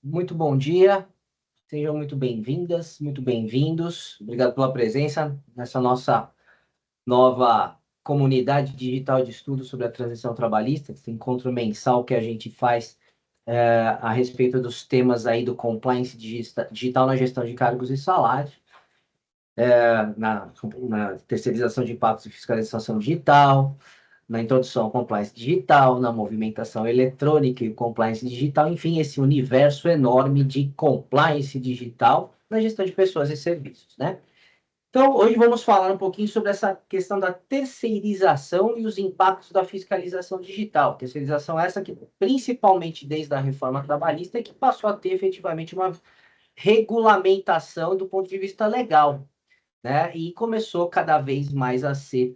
Muito bom dia, sejam muito bem-vindas, muito bem-vindos. Obrigado pela presença nessa nossa nova comunidade digital de estudo sobre a transição trabalhista, esse encontro mensal que a gente faz a respeito dos temas aí do compliance digital na gestão de cargos e salários, na terceirização de impactos e fiscalização digital, na introdução ao compliance digital, na movimentação eletrônica e o compliance digital, enfim, esse universo enorme de compliance digital na gestão de pessoas e serviços, né? Então, hoje vamos falar um pouquinho sobre essa questão da terceirização e os impactos da fiscalização digital. Terceirização essa que, principalmente desde a reforma trabalhista, é que passou a ter efetivamente uma regulamentação do ponto de vista legal, né? E começou cada vez mais a ser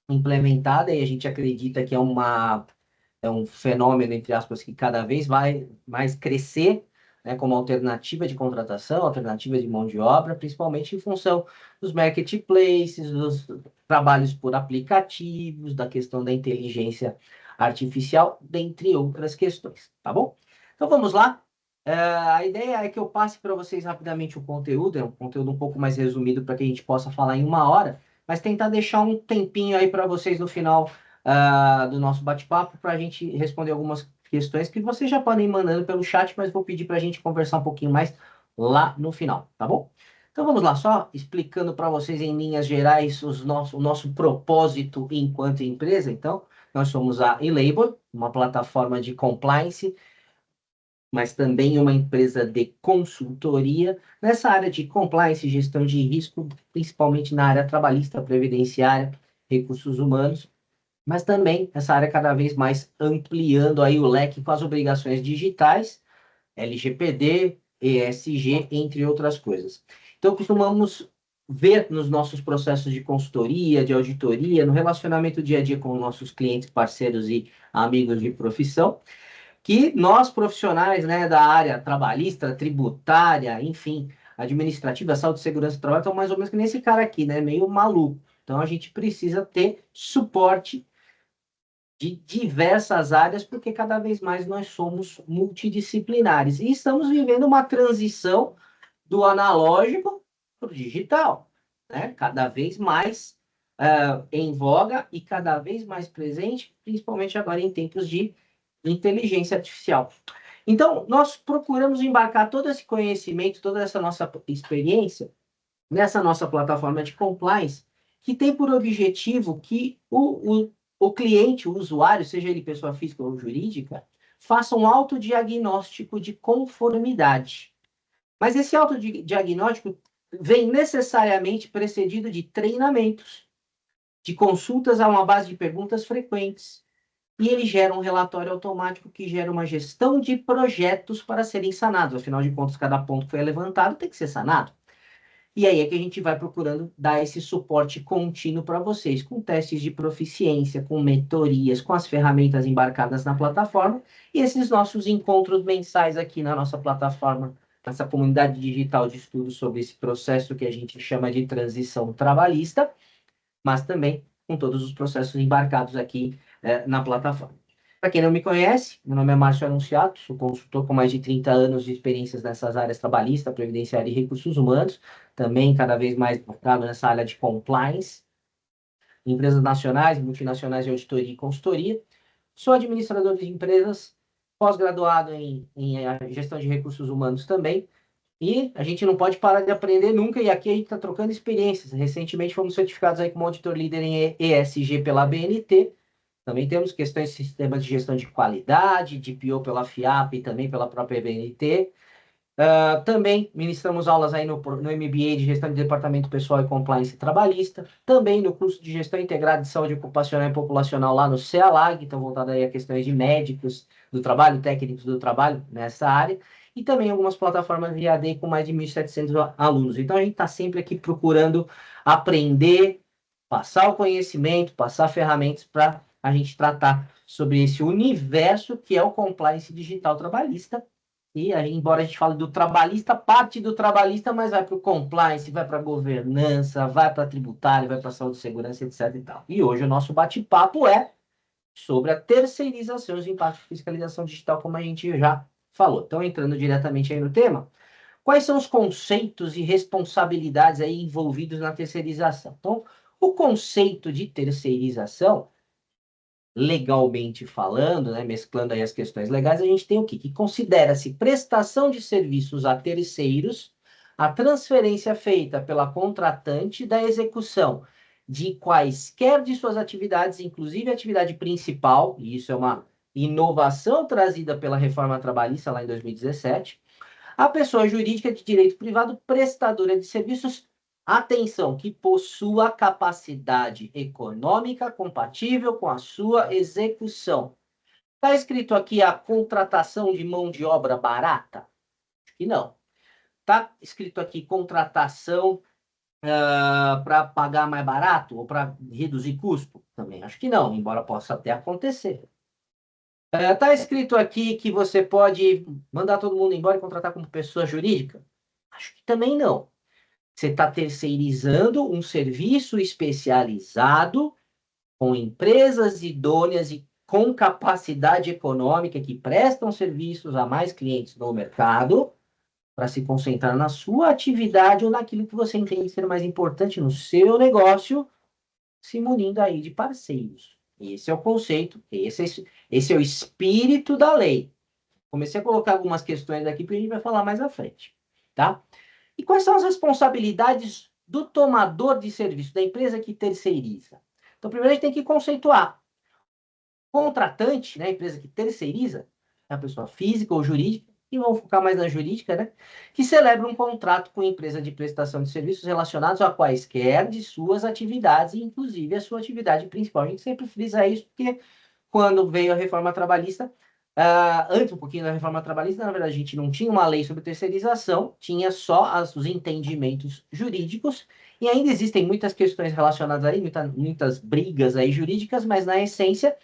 implementada, e a gente acredita que é um fenômeno, entre aspas, que cada vez vai mais crescer, né, como alternativa de contratação, alternativa de mão de obra, principalmente em função dos marketplaces, dos trabalhos por aplicativos, da questão da inteligência artificial, dentre outras questões, tá bom? Então vamos lá. A ideia é que eu passe para vocês rapidamente o conteúdo, é um conteúdo um pouco mais resumido para que a gente possa falar em uma hora, mas tentar deixar um tempinho aí para vocês no final do nosso bate-papo para a gente responder algumas questões que vocês já podem ir mandando pelo chat, mas vou pedir para a gente conversar um pouquinho mais lá no final, tá bom? Então vamos lá, só explicando para vocês em linhas gerais o nosso propósito enquanto empresa. Então, nós somos a eLabor, uma plataforma de compliance, mas também uma empresa de consultoria nessa área de compliance, gestão de risco, principalmente na área trabalhista, previdenciária, recursos humanos, mas também essa área cada vez mais ampliando aí o leque com as obrigações digitais, LGPD, ESG, entre outras coisas. Então, costumamos ver nos nossos processos de consultoria, de auditoria, no relacionamento dia a dia com nossos clientes, parceiros e amigos de profissão, que nós profissionais, né, da área trabalhista, tributária, enfim, administrativa, saúde, segurança do trabalho, estão mais ou menos que nesse cara aqui, né, meio maluco. Então, a gente precisa ter suporte de diversas áreas, porque cada vez mais nós somos multidisciplinares. E estamos vivendo uma transição do analógico para o digital, né? Cada vez mais em voga e cada vez mais presente, principalmente agora em tempos de inteligência artificial. Então, nós procuramos embarcar todo esse conhecimento, toda essa nossa experiência nessa nossa plataforma de compliance, que tem por objetivo que o cliente, o usuário, seja ele pessoa física ou jurídica, faça um autodiagnóstico de conformidade. Mas esse autodiagnóstico vem necessariamente precedido de treinamentos, de consultas a uma base de perguntas frequentes, e ele gera um relatório automático que gera uma gestão de projetos para serem sanados. Afinal de contas, cada ponto que foi levantado tem que ser sanado. E aí é que a gente vai procurando dar esse suporte contínuo para vocês, com testes de proficiência, com mentorias, com as ferramentas embarcadas na plataforma, e esses nossos encontros mensais aqui na nossa plataforma, nessa comunidade digital de estudo sobre esse processo que a gente chama de transição trabalhista, mas também com todos os processos embarcados aqui na plataforma. Para quem não me conhece, meu nome é Márcio Anunciato, sou consultor com mais de 30 anos de experiências nessas áreas trabalhista, previdenciária e recursos humanos, também cada vez mais focado nessa área de compliance, empresas nacionais, multinacionais de auditoria e consultoria. Sou administrador de empresas, pós-graduado em gestão de recursos humanos também, e a gente não pode parar de aprender nunca, e aqui a gente está trocando experiências. Recentemente fomos certificados aí como auditor líder em ESG pela BNT. Também temos questões de sistemas de gestão de qualidade, de PO pela FIAP e também pela própria BNT. Também ministramos aulas aí no MBA de Gestão de Departamento Pessoal e Compliance Trabalhista. Também no curso de Gestão Integrada de Saúde Ocupacional e Populacional lá no CEALAG, então voltado aí a questões de médicos do trabalho, técnicos do trabalho nessa área. E também algumas plataformas de AD com mais de 1.700 alunos. Então a gente está sempre aqui procurando aprender, passar o conhecimento, passar ferramentas para a gente tratar sobre esse universo que é o compliance digital trabalhista. E aí, embora a gente fale do trabalhista, parte do trabalhista, mas vai para o compliance, vai para a governança, vai para a tributária, vai para a saúde e segurança, etc. e tal. E hoje o nosso bate-papo é sobre a terceirização e os impactos de fiscalização digital, como a gente já falou. Então, entrando diretamente aí no tema, quais são os conceitos e responsabilidades aí envolvidos na terceirização? Então, o conceito de terceirização, legalmente falando, né, mesclando aí as questões legais, a gente tem o quê? Que considera-se prestação de serviços a terceiros a transferência feita pela contratante da execução de quaisquer de suas atividades, inclusive a atividade principal, e isso é uma inovação trazida pela reforma trabalhista lá em 2017, a pessoa jurídica de direito privado prestadora de serviços, atenção, que possua capacidade econômica compatível com a sua execução. Está escrito aqui a contratação de mão de obra barata? Acho que não. Está escrito aqui contratação para pagar mais barato ou para reduzir custo? Também acho que não, embora possa até acontecer. Está escrito aqui que você pode mandar todo mundo embora e contratar como pessoa jurídica? Acho que também não. Você está terceirizando um serviço especializado com empresas idôneas e com capacidade econômica que prestam serviços a mais clientes no mercado para se concentrar na sua atividade ou naquilo que você entende ser mais importante no seu negócio, se munindo aí de parceiros. Esse é o conceito, esse é o espírito da lei. Comecei a colocar algumas questões aqui que a gente vai falar mais à frente, tá? E quais são as responsabilidades do tomador de serviço, da empresa que terceiriza? Então, primeiro a gente tem que conceituar. Contratante, né, a empresa que terceiriza, é a pessoa física ou jurídica, e vamos focar mais na jurídica, né, que celebra um contrato com a empresa de prestação de serviços relacionados a quaisquer de suas atividades, inclusive a sua atividade principal. A gente sempre frisa isso, porque quando veio a reforma trabalhista, antes um pouquinho da reforma trabalhista, na verdade, a gente não tinha uma lei sobre terceirização, tinha só os entendimentos jurídicos, e ainda existem muitas questões relacionadas aí, muitas brigas aí jurídicas, mas na essência,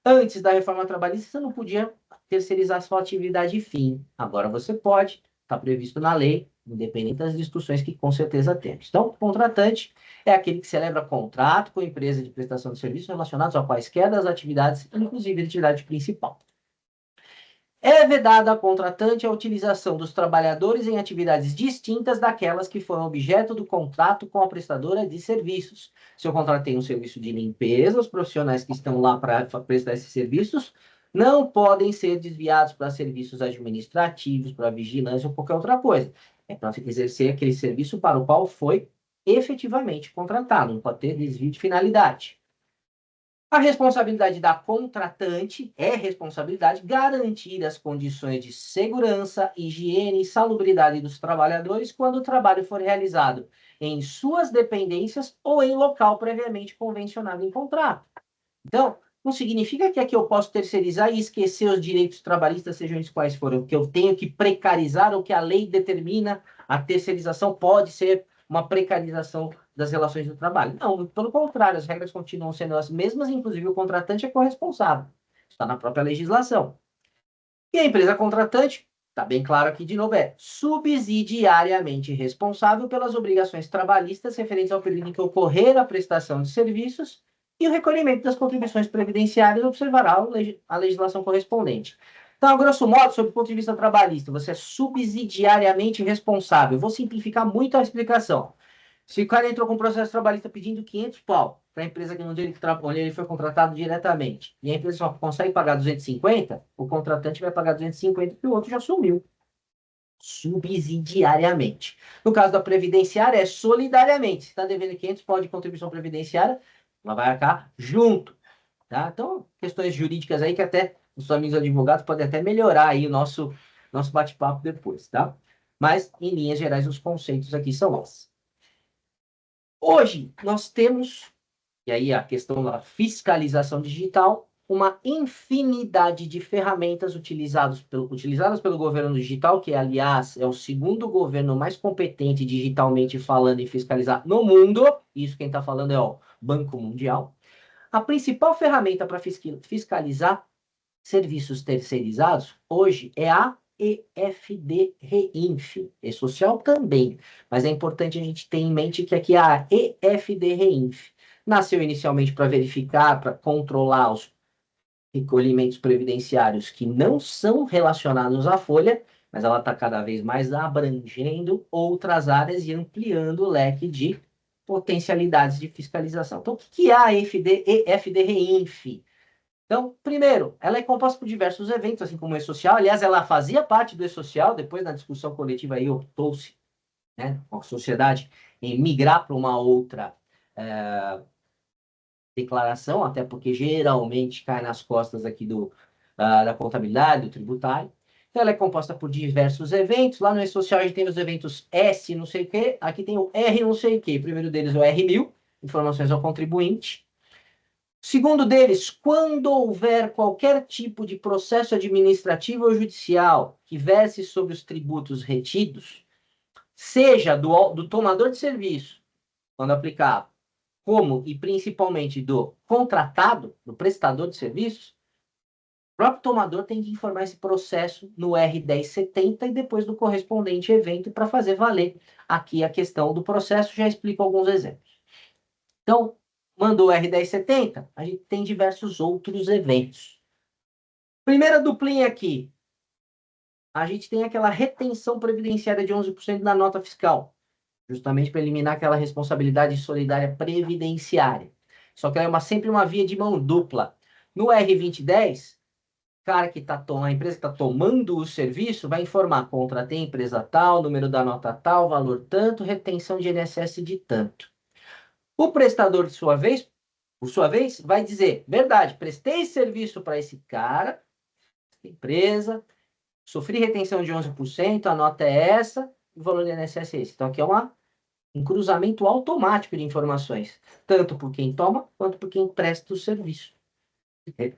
antes da reforma trabalhista, você não podia terceirizar sua atividade fim. Agora você pode, está previsto na lei, independente das discussões que com certeza temos. Então, o contratante é aquele que celebra contrato com a empresa de prestação de serviços relacionados a quaisquer das atividades, inclusive a atividade principal. É vedada à contratante a utilização dos trabalhadores em atividades distintas daquelas que foram objeto do contrato com a prestadora de serviços. Se eu contratei um serviço de limpeza, os profissionais que estão lá para prestar esses serviços não podem ser desviados para serviços administrativos, para vigilância ou qualquer outra coisa. É para exercer aquele serviço para o qual foi efetivamente contratado, não pode ter desvio de finalidade. A responsabilidade da contratante é responsabilidade garantir as condições de segurança, higiene e salubridade dos trabalhadores quando o trabalho for realizado em suas dependências ou em local previamente convencionado em contrato. Então, não significa que aqui eu posso terceirizar e esquecer os direitos trabalhistas, sejam eles quais forem, que eu tenho que precarizar ou que a lei determina a terceirização pode ser uma precarização das relações do trabalho. Não, pelo contrário, as regras continuam sendo as mesmas, inclusive o contratante é corresponsável. Está na própria legislação. E a empresa contratante, está bem claro aqui de novo, é subsidiariamente responsável pelas obrigações trabalhistas referentes ao período em que ocorrer a prestação de serviços e o recolhimento das contribuições previdenciárias observará a legislação correspondente. Então, a grosso modo, sob o ponto de vista trabalhista, você é subsidiariamente responsável. Vou simplificar muito a explicação. Se o cara entrou com um processo trabalhista pedindo 500 pau para a empresa onde ele foi contratado diretamente, e a empresa só consegue pagar 250, o contratante vai pagar 250 porque o outro já sumiu. Subsidiariamente. No caso da previdenciária, é solidariamente. Se está devendo 500 pau de contribuição previdenciária, ela vai arcar junto. Tá? Então, questões jurídicas aí que até os amigos advogados podem até melhorar aí o nosso bate-papo depois, tá? Mas, em linhas gerais, os conceitos aqui são esses. Hoje, nós temos, e aí a questão da fiscalização digital, uma infinidade de ferramentas utilizadas pelo governo digital, que, aliás, é o segundo governo mais competente digitalmente falando em fiscalizar no mundo. Isso quem está falando é o Banco Mundial. A principal ferramenta para fiscalizar serviços terceirizados hoje é a EFD-REINF, e-social também, mas é importante a gente ter em mente que aqui a EFD-REINF nasceu inicialmente para verificar, para controlar recolhimentos previdenciários que não são relacionados à folha, mas ela está cada vez mais abrangendo outras áreas e ampliando o leque de potencialidades de fiscalização. Então, o que é a FD-Reinf? Então, primeiro, ela é composta por diversos eventos, assim como o E-Social. Aliás, ela fazia parte do E-Social, depois na discussão coletiva aí optou-se, né, com a sociedade, em migrar para uma outra declaração, até porque geralmente cai nas costas aqui da contabilidade, do tributário. Então, ela é composta por diversos eventos. Lá no E-Social a gente tem os eventos S não sei o quê, aqui tem o R não sei o quê. O primeiro deles é o R1000, informações ao contribuinte. Segundo deles, quando houver qualquer tipo de processo administrativo ou judicial que verse sobre os tributos retidos, seja do tomador de serviço, quando aplicado, como e principalmente do contratado, do prestador de serviços, o próprio tomador tem que informar esse processo no R1070 e depois do correspondente evento para fazer valer aqui a questão do processo. Já explico alguns exemplos. Então, mandou o R1070, a gente tem diversos outros eventos. Primeira duplinha aqui, a gente tem aquela retenção previdenciária de 11% da nota fiscal, justamente para eliminar aquela responsabilidade solidária previdenciária. Só que é sempre uma via de mão dupla. No R2010, cara que tá a empresa que está tomando o serviço vai informar: contratei empresa tal, número da nota tal, valor tanto, retenção de INSS de tanto. O prestador, de sua vez, por sua vez, vai dizer: verdade, prestei serviço para esse cara, empresa, sofri retenção de 11%, a nota é essa, o valor do INSS é esse. Então, aqui é um cruzamento automático de informações, tanto por quem toma, quanto por quem presta o serviço.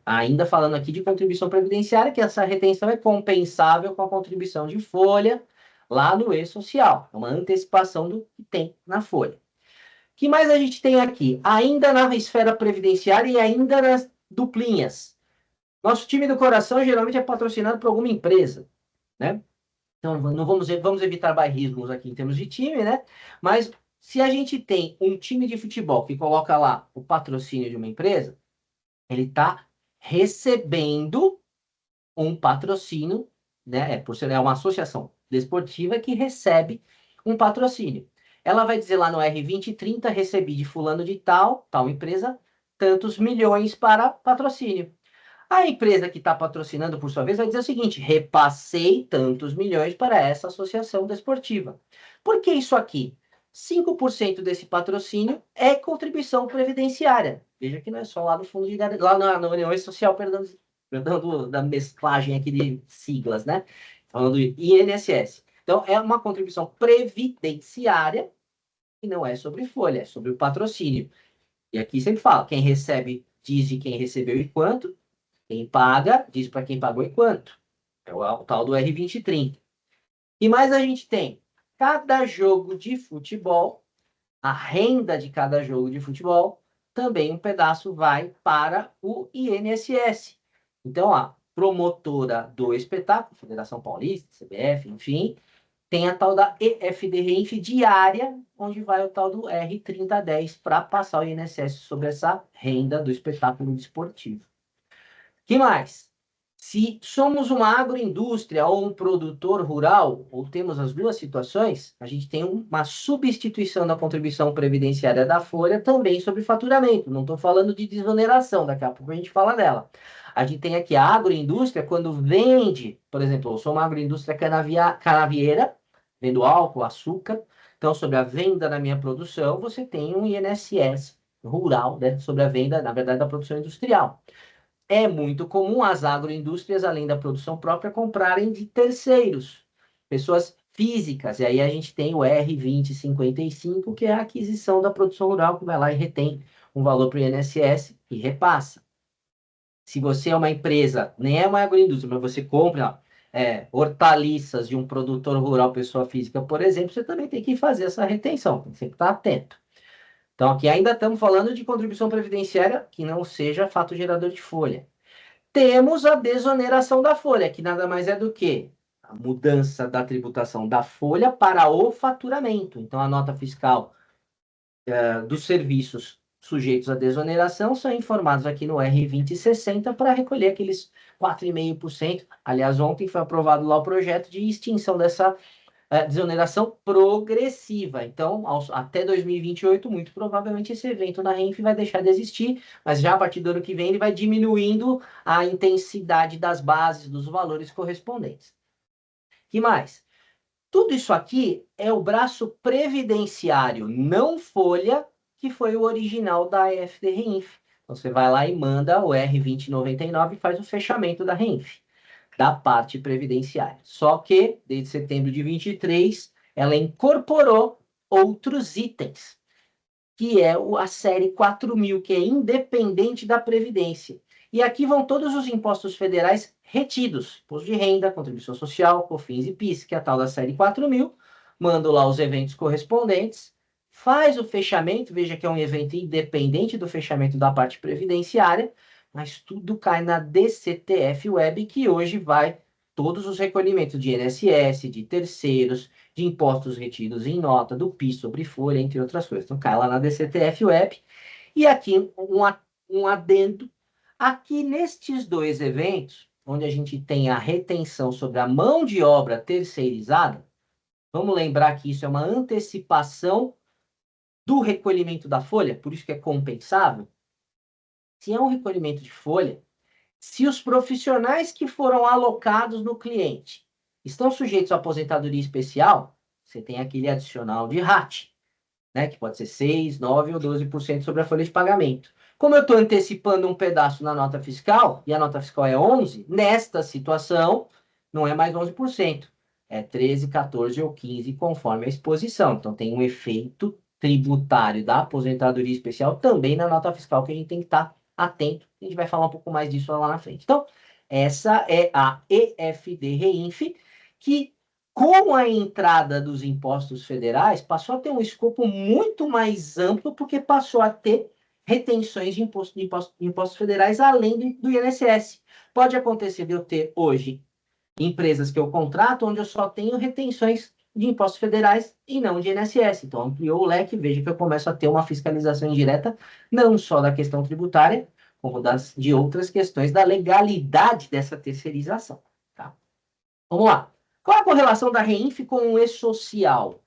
Ainda falando aqui de contribuição previdenciária, que essa retenção é compensável com a contribuição de folha lá no E-Social. É uma antecipação do que tem na folha. O que mais a gente tem aqui? Ainda na esfera previdenciária e ainda nas duplinhas. Nosso time do coração geralmente é patrocinado por alguma empresa, né? Então, não vamos evitar bairrismos aqui em termos de time, né? Mas se a gente tem um time de futebol que coloca lá o patrocínio de uma empresa, ele está recebendo um patrocínio, né? Por ser uma associação desportiva que recebe um patrocínio. Ela vai dizer lá no R2030, recebi de fulano de tal empresa, tantos milhões para patrocínio. A empresa que está patrocinando, por sua vez, vai dizer o seguinte: repassei tantos milhões para essa associação desportiva. Por que isso aqui? 5% desse patrocínio é contribuição previdenciária. Veja que não é só lá no fundo de lá na União Social, perdão da mesclagem aqui de siglas, né? Falando do INSS. Então, é uma contribuição previdenciária e não é sobre folha, é sobre o patrocínio. E aqui sempre fala: quem recebe diz de quem recebeu e quanto, quem paga diz para quem pagou e quanto. É o tal do R2030. E mais a gente tem: cada jogo de futebol, a renda de cada jogo de futebol, também um pedaço vai para o INSS. Então, a promotora do espetáculo, Federação Paulista, CBF, enfim, tem a tal da EFD-REINF diária, onde vai o tal do R3010 para passar o INSS sobre essa renda do espetáculo desportivo. Que mais? Se somos uma agroindústria ou um produtor rural, ou temos as duas situações, a gente tem uma substituição da contribuição previdenciária da folha também sobre faturamento. Não estou falando de desoneração, daqui a pouco a gente fala dela. A gente tem aqui a agroindústria, quando vende, por exemplo, eu sou uma agroindústria canavieira, vendo álcool, açúcar. Então, sobre a venda da minha produção, você tem um INSS rural, né, sobre a venda, na verdade, da produção industrial. É muito comum as agroindústrias, além da produção própria, comprarem de terceiros, pessoas físicas. E aí a gente tem o R2055, que é a aquisição da produção rural, que vai lá e retém um valor para o INSS e repassa. Se você é uma empresa, nem é uma agroindústria, mas você compra hortaliças de um produtor rural, pessoa física, por exemplo, você também tem que fazer essa retenção, tem que sempre estar atento. Então, aqui ainda estamos falando de contribuição previdenciária que não seja fato gerador de folha. Temos a desoneração da folha, que nada mais é do que a mudança da tributação da folha para o faturamento. Então, a nota fiscal dos serviços sujeitos à desoneração são informados aqui no R2060 para recolher aqueles 4,5%. Aliás, ontem foi aprovado lá o projeto de extinção dessa desoneração progressiva. Então, até 2028, muito provavelmente esse evento na RENF vai deixar de existir, mas já a partir do ano que vem ele vai diminuindo a intensidade das bases, dos valores correspondentes. Que mais? Tudo isso aqui é o braço previdenciário, não folha, que foi o original da EFD-REINF. Então, você vai lá e manda o R2099 e faz o fechamento da REINF, da parte previdenciária. Só que, desde setembro de 23, ela incorporou outros itens, que é a série 4.000, que é independente da Previdência. E aqui vão todos os impostos federais retidos, imposto de renda, contribuição social, COFINS e PIS, que é a tal da série 4.000, mando lá os eventos correspondentes, faz o fechamento, veja que é um evento independente do fechamento da parte previdenciária, mas tudo cai na DCTF Web, que hoje vai todos os recolhimentos de INSS, de terceiros, de impostos retidos em nota, do PIS sobre folha, entre outras coisas. Então, cai lá na DCTF Web. E aqui um adendo. Aqui nestes dois eventos, onde a gente tem a retenção sobre a mão de obra terceirizada, vamos lembrar que isso é uma antecipação do recolhimento da folha, por isso que é compensável. Se é um recolhimento de folha, se os profissionais que foram alocados no cliente estão sujeitos à aposentadoria especial, você tem aquele adicional de RAT, né, que pode ser 6, 9 ou 12% sobre a folha de pagamento. Como eu estou antecipando um pedaço na nota fiscal, e a nota fiscal é 11, nesta situação, não é mais 11%, é 13, 14 ou 15, conforme a exposição. Então, tem um efeito tributário da aposentadoria especial também na nota fiscal que a gente tem que estar atento. A gente vai falar um pouco mais disso lá na frente. Então, essa é a EFD-REINF, que com a entrada dos impostos federais, passou a ter um escopo muito mais amplo, porque passou a ter retenções de impostos federais além do INSS. Pode acontecer de eu ter hoje empresas que eu contrato onde eu só tenho retenções de impostos federais e não de INSS. Então, ampliou o leque, veja que eu começo a ter uma fiscalização indireta, não só da questão tributária, como de outras questões da legalidade dessa terceirização. Tá? Vamos lá. Qual a correlação da REINF com o E-Social?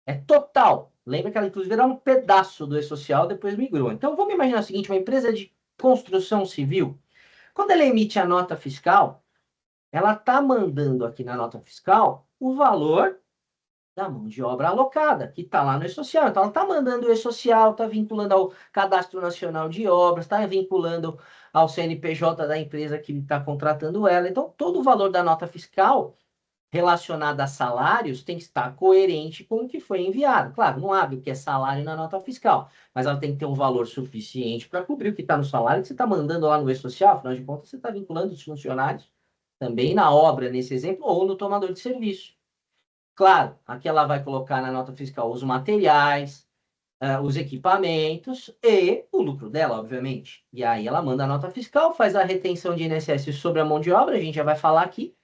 É total. Lembra que ela, inclusive, era um pedaço do E-Social, depois migrou. Então, vamos imaginar o seguinte, uma empresa de construção civil, quando ela emite a nota fiscal, ela está mandando aqui na nota fiscal o valor da mão de obra alocada, que está lá no E-Social. Então, ela está mandando o E-Social, está vinculando ao Cadastro Nacional de Obras, está vinculando ao CNPJ da empresa que está contratando ela. Então, todo o valor da nota fiscal relacionada a salários tem que estar coerente com o que foi enviado. Claro, não abre o que é salário na nota fiscal, mas ela tem que ter um valor suficiente para cobrir o que está no salário que você está mandando lá no E-Social. Afinal de contas, você está vinculando os funcionários também na obra, nesse exemplo, ou no tomador de serviço. Claro, aqui ela vai colocar na nota fiscal os materiais, os equipamentos e o lucro dela, obviamente. E aí ela manda a nota fiscal, faz a retenção de INSS sobre a mão de obra, a gente já vai falar aqui,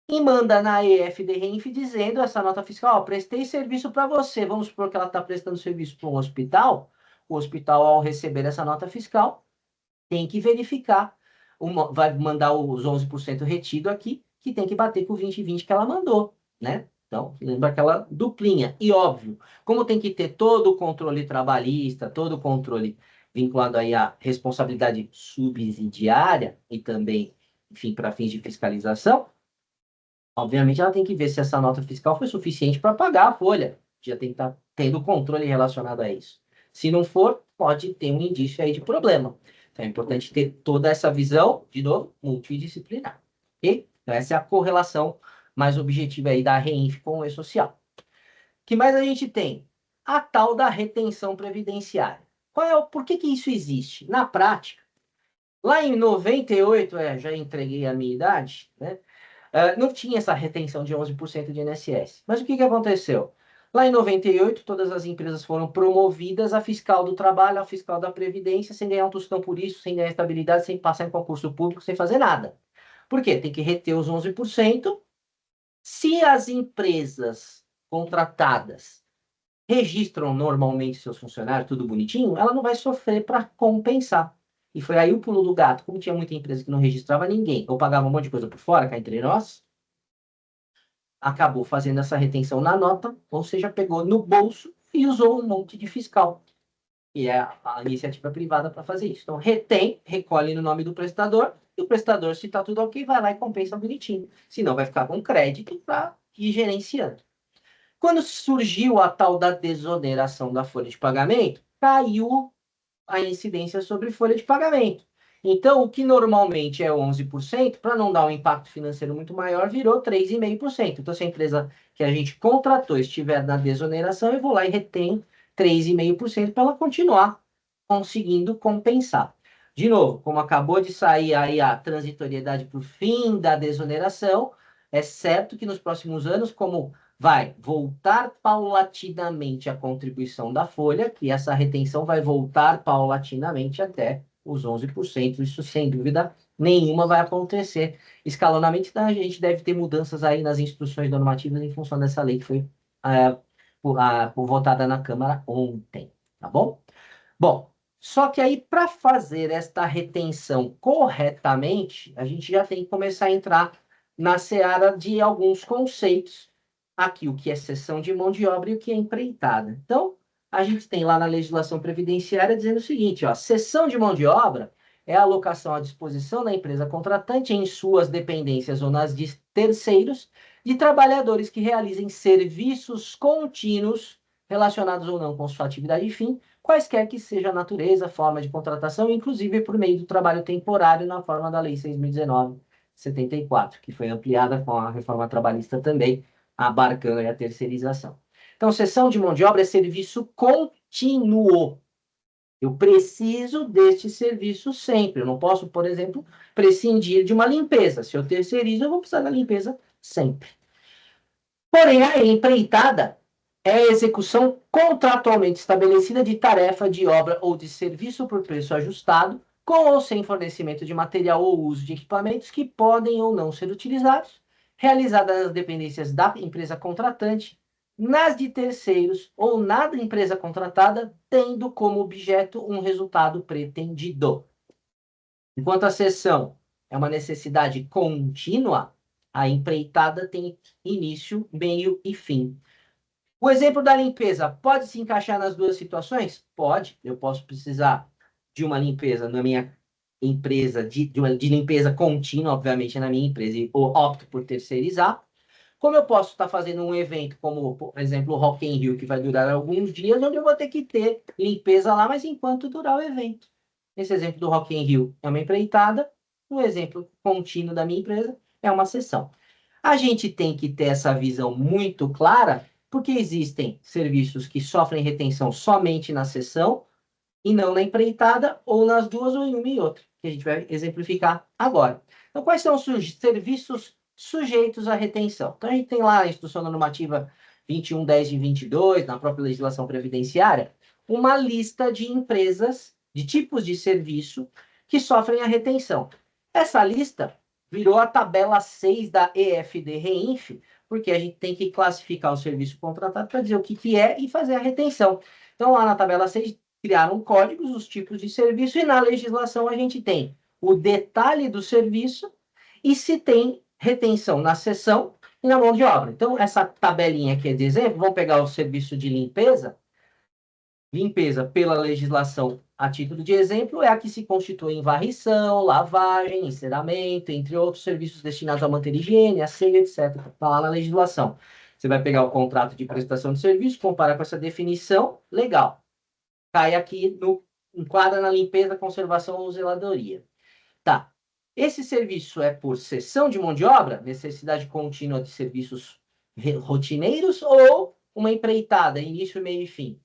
e manda na EFD-REINF dizendo essa nota fiscal, ó, prestei serviço para você. Vamos supor que ela está prestando serviço para um hospital. O hospital, ao receber essa nota fiscal, tem que verificar, vai mandar os 11% retido aqui, que tem que bater com o 2020 que ela mandou, né? Então, lembra aquela duplinha. E óbvio, como tem que ter todo o controle trabalhista, todo o controle vinculado aí à responsabilidade subsidiária e também, enfim, para fins de fiscalização, obviamente, ela tem que ver se essa nota fiscal foi suficiente para pagar a folha. Já tem que estar tendo controle relacionado a isso. Se não for, pode ter um indício aí de problema. Então, é importante ter toda essa visão, de novo, multidisciplinar. Ok? Então, essa é a correlação mais objetiva aí da REINF com o E-Social. O que mais a gente tem? A tal da retenção previdenciária. Por que isso existe? Na prática, lá em 98, já entreguei a minha idade, né? Não tinha essa retenção de 11% de INSS. Mas o que aconteceu? Lá em 98, todas as empresas foram promovidas a fiscal do trabalho, a fiscal da Previdência, sem ganhar um tostão por isso, sem ganhar estabilidade, sem passar em concurso público, sem fazer nada. Por quê? Tem que reter os 11%. Se as empresas contratadas registram normalmente seus funcionários, tudo bonitinho, ela não vai sofrer para compensar. E foi aí o pulo do gato. Como tinha muita empresa que não registrava ninguém, ou pagava um monte de coisa por fora, cá entre nós, acabou fazendo essa retenção na nota, ou seja, pegou no bolso e usou um monte de fiscal, que é a iniciativa privada para fazer isso. Então, retém, recolhe no nome do prestador, e o prestador, se está tudo ok, vai lá e compensa bonitinho. Senão, vai ficar com crédito para ir gerenciando. Quando surgiu a tal da desoneração da folha de pagamento, caiu a incidência sobre folha de pagamento. Então, o que normalmente é 11%, para não dar um impacto financeiro muito maior, virou 3,5%. Então, se a empresa que a gente contratou estiver na desoneração, eu vou lá e retém 3,5% para ela continuar conseguindo compensar. De novo, como acabou de sair aí a transitoriedade para o fim da desoneração, é certo que nos próximos anos, como vai voltar paulatinamente a contribuição da folha, que essa retenção vai voltar paulatinamente até os 11%. Isso, sem dúvida nenhuma, vai acontecer escalonamente. Então, a gente deve ter mudanças aí nas instruções normativas em função dessa lei que foi votada na Câmara ontem, tá bom? Bom, só que aí, para fazer esta retenção corretamente, a gente já tem que começar a entrar na seara de alguns conceitos. Aqui, o que é cessão de mão de obra e o que é empreitada. Então, a gente tem lá na legislação previdenciária dizendo o seguinte, ó, cessão de mão de obra é a alocação à disposição da empresa contratante em suas dependências ou nas de terceiros de trabalhadores que realizem serviços contínuos relacionados ou não com sua atividade fim, quaisquer que seja a natureza, forma de contratação, inclusive por meio do trabalho temporário na forma da Lei 6.019/74, que foi ampliada com a reforma trabalhista também, abarcando a terceirização. Então, cessão de mão de obra é serviço contínuo. Eu preciso deste serviço sempre. Eu não posso, por exemplo, prescindir de uma limpeza. Se eu terceirizo, eu vou precisar da limpeza sempre. Porém, a empreitada é a execução contratualmente estabelecida de tarefa, de obra ou de serviço por preço ajustado, com ou sem fornecimento de material ou uso de equipamentos que podem ou não ser utilizados, realizada nas dependências da empresa contratante, nas de terceiros ou na da empresa contratada, tendo como objeto um resultado pretendido. Enquanto a cessão é uma necessidade contínua, a empreitada tem início, meio e fim. O exemplo da limpeza pode se encaixar nas duas situações? Pode. Eu posso precisar de uma limpeza na minha empresa, de limpeza contínua, obviamente, na minha empresa, e opto por terceirizar. Como eu posso estar fazendo um evento, como, por exemplo, o Rock in Rio, que vai durar alguns dias, onde eu vou ter que ter limpeza lá, mas enquanto durar o evento. Esse exemplo do Rock in Rio é uma empreitada, o exemplo contínuo da minha empresa é uma sessão. A gente tem que ter essa visão muito clara, porque existem serviços que sofrem retenção somente na sessão e não na empreitada, ou nas duas, ou em uma e outra, que a gente vai exemplificar agora. Então, quais são os serviços sujeitos à retenção? Então, a gente tem lá a Instrução Normativa 2110 de 22, na própria legislação previdenciária, uma lista de empresas, de tipos de serviço que sofrem a retenção. Essa lista virou a tabela 6 da EFD-REINF, porque a gente tem que classificar o serviço contratado para dizer o que é e fazer a retenção. Então, lá na tabela 6, criaram códigos, os tipos de serviço, e na legislação a gente tem o detalhe do serviço e se tem retenção na sessão e na mão de obra. Então, essa tabelinha aqui é de exemplo, vamos pegar o serviço de limpeza. Limpeza pela legislação, a título de exemplo, é a que se constitui em varrição, lavagem, enceramento, entre outros serviços destinados a manter higiene, asseio, etc. Está lá na legislação. Você vai pegar o contrato de prestação de serviço, comparar com essa definição, legal. Cai aqui no enquadra na limpeza, conservação ou zeladoria. Tá. Esse serviço é por cessão de mão de obra, necessidade contínua de serviços rotineiros, ou uma empreitada, início, meio e fim?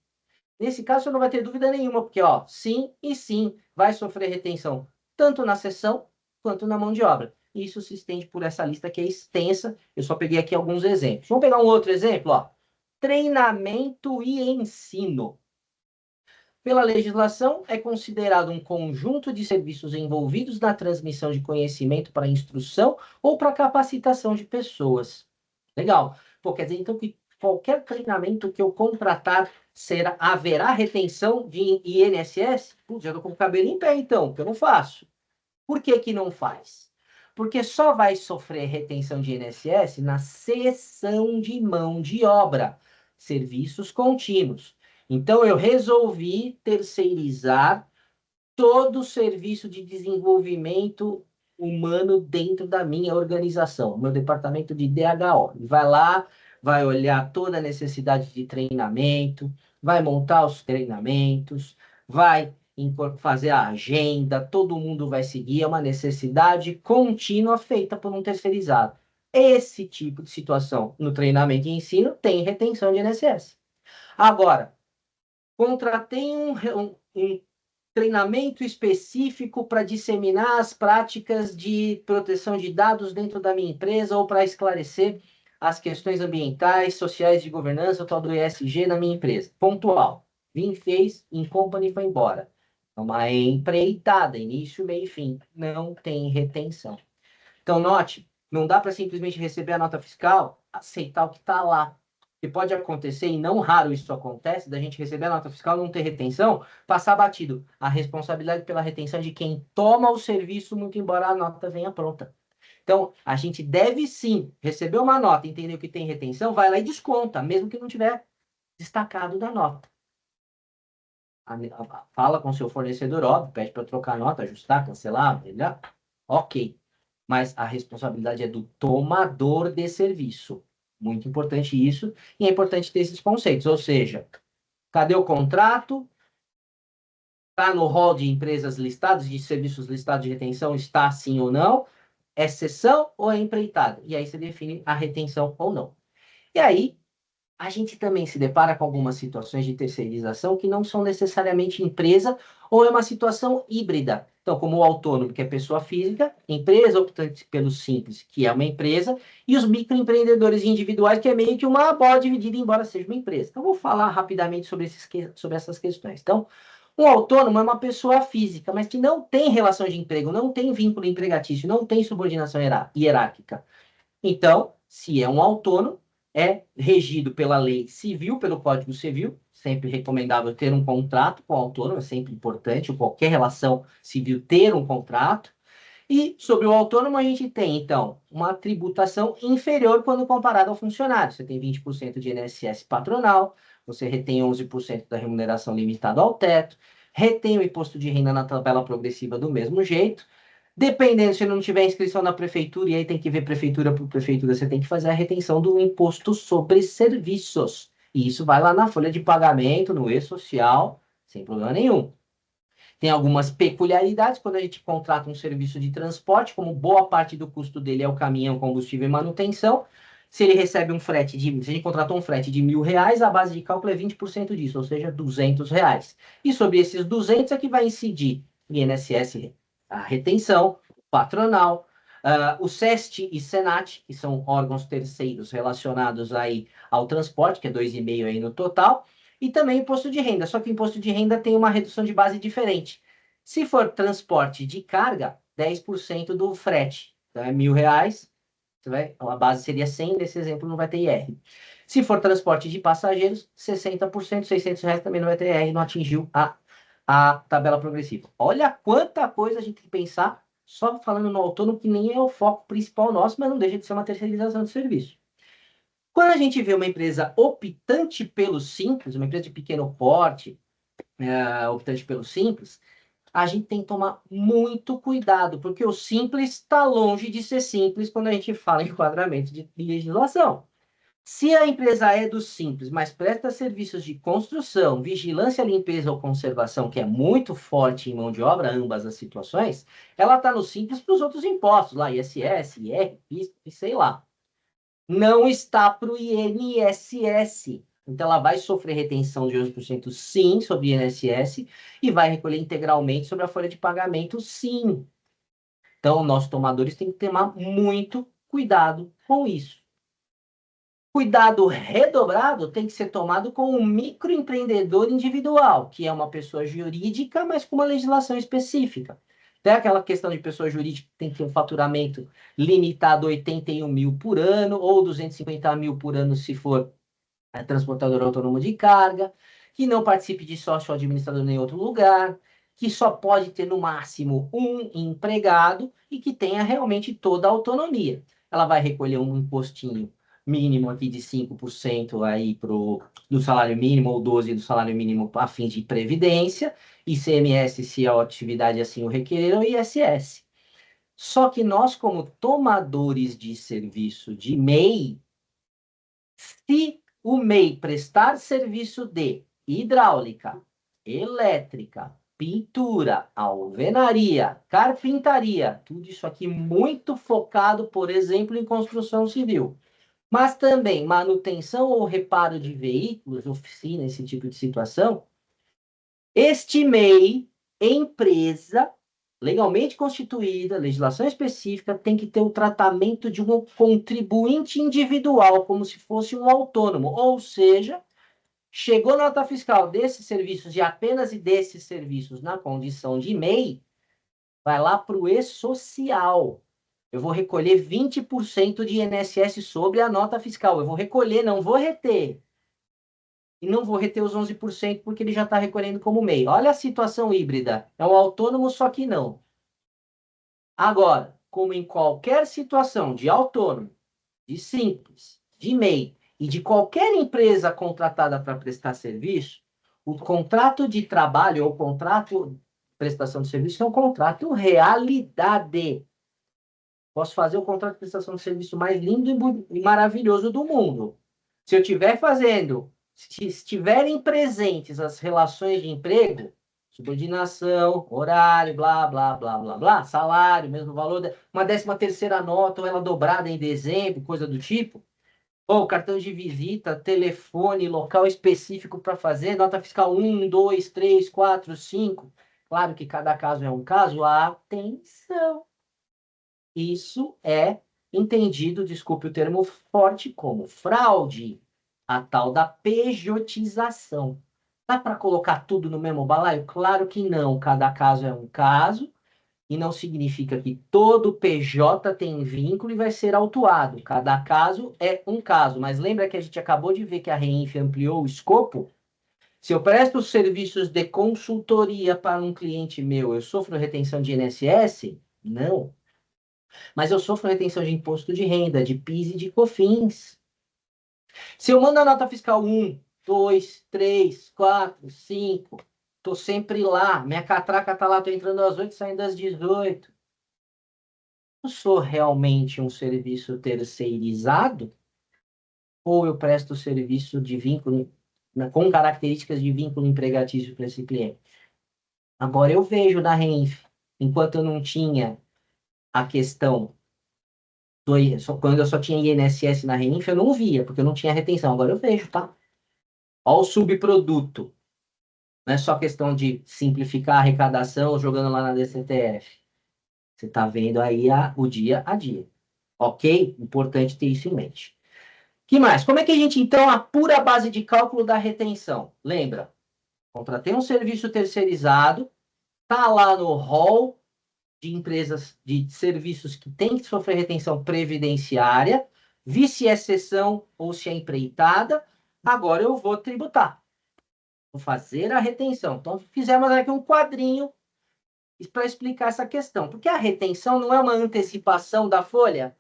Nesse caso, você não vai ter dúvida nenhuma, porque, ó, sim e sim, vai sofrer retenção, tanto na sessão quanto na mão de obra. Isso se estende por essa lista que é extensa. Eu só peguei aqui alguns exemplos. Vamos pegar um outro exemplo, ó. Treinamento e ensino. Pela legislação, é considerado um conjunto de serviços envolvidos na transmissão de conhecimento para instrução ou para capacitação de pessoas. Legal. Pô, quer dizer, então, que qualquer treinamento que eu contratar, haverá retenção de INSS? Putz, eu tô com o cabelo em pé, então, porque eu não faço. Por que que não faz? Porque só vai sofrer retenção de INSS na cessão de mão de obra, serviços contínuos. Então, eu resolvi terceirizar todo o serviço de desenvolvimento humano dentro da minha organização, meu departamento de DHO. Vai lá, vai olhar toda a necessidade de treinamento, vai montar os treinamentos, vai fazer a agenda, todo mundo vai seguir, é uma necessidade contínua feita por um terceirizado. Esse tipo de situação no treinamento e ensino tem retenção de INSS. Agora, contratei um treinamento específico para disseminar as práticas de proteção de dados dentro da minha empresa ou para esclarecer as questões ambientais, sociais de governança, o tal do ESG na minha empresa. Pontual. Vim, fez, in company, foi embora. Uma empreitada, início, meio e fim. Não tem retenção. Então, note, não dá para simplesmente receber a nota fiscal, aceitar o que está lá. E pode acontecer, e não raro isso acontece, da gente receber a nota fiscal, não ter retenção, passar batido. A responsabilidade pela retenção é de quem toma o serviço, muito embora a nota venha pronta. Então, a gente deve sim receber uma nota, entender o que tem retenção, vai lá e desconta, mesmo que não tiver destacado da nota. Fala com seu fornecedor, óbvio, pede para trocar a nota, ajustar, cancelar, melhor. Ok. Mas a responsabilidade é do tomador de serviço. Muito importante isso, e é importante ter esses conceitos. Ou seja, cadê o contrato? Está no rol de empresas listadas, de serviços listados de retenção, está sim ou não? É cessão ou é empreitada? E aí você define a retenção ou não. E aí, a gente também se depara com algumas situações de terceirização que não são necessariamente empresa ou é uma situação híbrida. Então, como o autônomo, que é pessoa física, empresa optante pelo simples, que é uma empresa, e os microempreendedores individuais, que é meio que uma bola dividida, embora seja uma empresa. Então, vou falar rapidamente sobre essas questões. Então, um autônomo é uma pessoa física, mas que não tem relação de emprego, não tem vínculo empregatício, não tem subordinação hierárquica. Então, se é um autônomo, é regido pela lei civil, pelo Código Civil, sempre recomendável ter um contrato com o autônomo, é sempre importante, qualquer relação civil ter um contrato. E sobre o autônomo, a gente tem, então, uma tributação inferior quando comparado ao funcionário. Você tem 20% de INSS patronal, você retém 11% da remuneração limitada ao teto, retém o imposto de renda na tabela progressiva do mesmo jeito. Dependendo, se não tiver inscrição na prefeitura, e aí tem que ver prefeitura por prefeitura, você tem que fazer a retenção do imposto sobre serviços. E isso vai lá na folha de pagamento, no e-social, sem problema nenhum. Tem algumas peculiaridades quando a gente contrata um serviço de transporte, como boa parte do custo dele é o caminhão, combustível e manutenção. Se ele recebe um frete se a gente contratou um frete de R$ 1.000, a base de cálculo é 20% disso, ou seja, R$ 200. E sobre esses 200 é que vai incidir INSS, a retenção, patronal, o SEST e SENAT, que são órgãos terceiros relacionados aí ao transporte, que é 2,5 aí no total, e também imposto de renda. Só que o imposto de renda tem uma redução de base diferente. Se for transporte de carga, 10% do frete. Então é R$ 1.000, a base seria 100, nesse exemplo não vai ter IR. Se for transporte de passageiros, 60%, R$ 600 também não vai ter IR, não atingiu a tabela progressiva. Olha quanta coisa a gente tem que pensar, só falando no autônomo, que nem é o foco principal nosso, mas não deixa de ser uma terceirização de serviço. Quando a gente vê uma empresa optante pelo simples, uma empresa de pequeno porte, optante pelo simples, a gente tem que tomar muito cuidado, porque o simples está longe de ser simples quando a gente fala em enquadramento de legislação. Se a empresa é do simples, mas presta serviços de construção, vigilância, limpeza ou conservação, que é muito forte em mão de obra, ambas as situações, ela está no simples para os outros impostos, lá ISS, IR, PIS, sei lá. Não está para o INSS. Então, ela vai sofrer retenção de 11% sim sobre o INSS e vai recolher integralmente sobre a folha de pagamento sim. Então, nossos tomadores têm que tomar muito cuidado com isso. Cuidado redobrado tem que ser tomado com o microempreendedor individual, que é uma pessoa jurídica, mas com uma legislação específica. Tem aquela questão de pessoa jurídica que tem que ter um faturamento limitado a 81 mil por ano, ou 250 mil por ano se for é transportador autônomo de carga, que não participe de sócio administrador em nenhum outro lugar, que só pode ter no máximo um empregado e que tenha realmente toda a autonomia. Ela vai recolher um impostinho mínimo aqui de 5% aí do salário mínimo ou 12% do salário mínimo a fim de previdência, ICMS se a atividade assim o requerer, ou ISS. Só que nós, como tomadores de serviço de MEI, se o MEI prestar serviço de hidráulica, elétrica, pintura, alvenaria, carpintaria, tudo isso aqui muito focado, por exemplo, em construção civil, mas também manutenção ou reparo de veículos, oficina, esse tipo de situação, este MEI, empresa legalmente constituída, legislação específica, tem que ter o tratamento de um contribuinte individual, como se fosse um autônomo. Ou seja, chegou nota fiscal desses serviços e apenas desses serviços na condição de MEI, vai lá para o E-Social. Eu vou recolher 20% de INSS sobre a nota fiscal. Eu vou recolher, não vou reter. E não vou reter os 11% porque ele já está recolhendo como MEI. Olha a situação híbrida. É um autônomo, só que não. Agora, como em qualquer situação de autônomo, de simples, de MEI e de qualquer empresa contratada para prestar serviço, o contrato de trabalho ou contrato de prestação de serviço é um contrato realidade. Posso fazer o contrato de prestação de serviço mais lindo e maravilhoso do mundo. Se eu estiver fazendo, se estiverem presentes as relações de emprego, subordinação, horário, blá, blá, blá, blá, blá, salário, mesmo valor, uma 13ª nota, ou ela dobrada em dezembro, coisa do tipo, ou cartão de visita, telefone, local específico para fazer, nota fiscal 1, 2, 3, 4, 5. Claro que cada caso é um caso, atenção. Isso é entendido, desculpe o termo forte, como fraude, a tal da pejotização. Dá para colocar tudo no mesmo balaio? Claro que não, cada caso é um caso, e não significa que todo PJ tem vínculo e vai ser autuado. Cada caso é um caso, mas lembra que a gente acabou de ver que a REINF ampliou o escopo? Se eu presto serviços de consultoria para um cliente meu, eu sofro retenção de INSS? Não. Mas eu sofro retenção de imposto de renda, de PIS e de COFINS. Se eu mando a nota fiscal 1, 2, 3, 4, 5, estou sempre lá, minha catraca está lá, estou entrando às 8, saindo às 18. Eu sou realmente um serviço terceirizado? Ou eu presto serviço de vínculo, com características de vínculo empregatício para esse cliente? Agora eu vejo na RENF, enquanto eu não tinha a questão quando eu só tinha INSS na REINF, eu não via, porque eu não tinha retenção. Agora eu vejo, tá? Olha o subproduto. Não é só questão de simplificar a arrecadação jogando lá na DCTF. Você está vendo aí o dia a dia. Ok? Importante ter isso em mente. Que mais? Como é que a gente, então, apura a base de cálculo da retenção? Lembra? Contratei um serviço terceirizado, tá lá no rol de empresas de serviços que têm que sofrer retenção previdenciária, vi se é sessão ou se é empreitada, agora eu vou tributar. Vou fazer a retenção. Então, fizemos aqui um quadrinho para explicar essa questão. Porque a retenção não é uma antecipação da folha.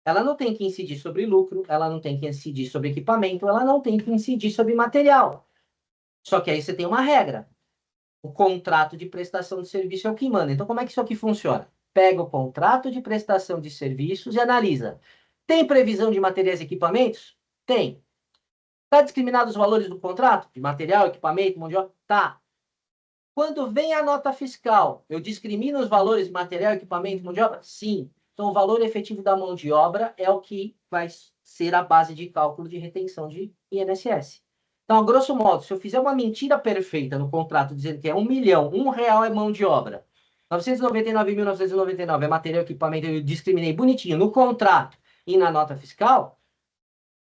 Ela não tem que incidir sobre lucro, ela não tem que incidir sobre equipamento, ela não tem que incidir sobre material. Só que aí você tem uma regra. O contrato de prestação de serviço é o que manda. Então, como é que isso aqui funciona? Pega o contrato de prestação de serviços e analisa. Tem previsão de materiais e equipamentos? Tem. Está discriminado os valores do contrato? De material, equipamento, mão de obra? Tá. Quando vem a nota fiscal, eu discrimino os valores de material, equipamento, mão de obra? Sim. Então, o valor efetivo da mão de obra é o que vai ser a base de cálculo de retenção de INSS. Então, a grosso modo, se eu fizer uma mentira perfeita no contrato dizendo que é 1 milhão, R$ 1 é mão de obra, 999.999 é material e equipamento, eu discriminei bonitinho no contrato e na nota fiscal,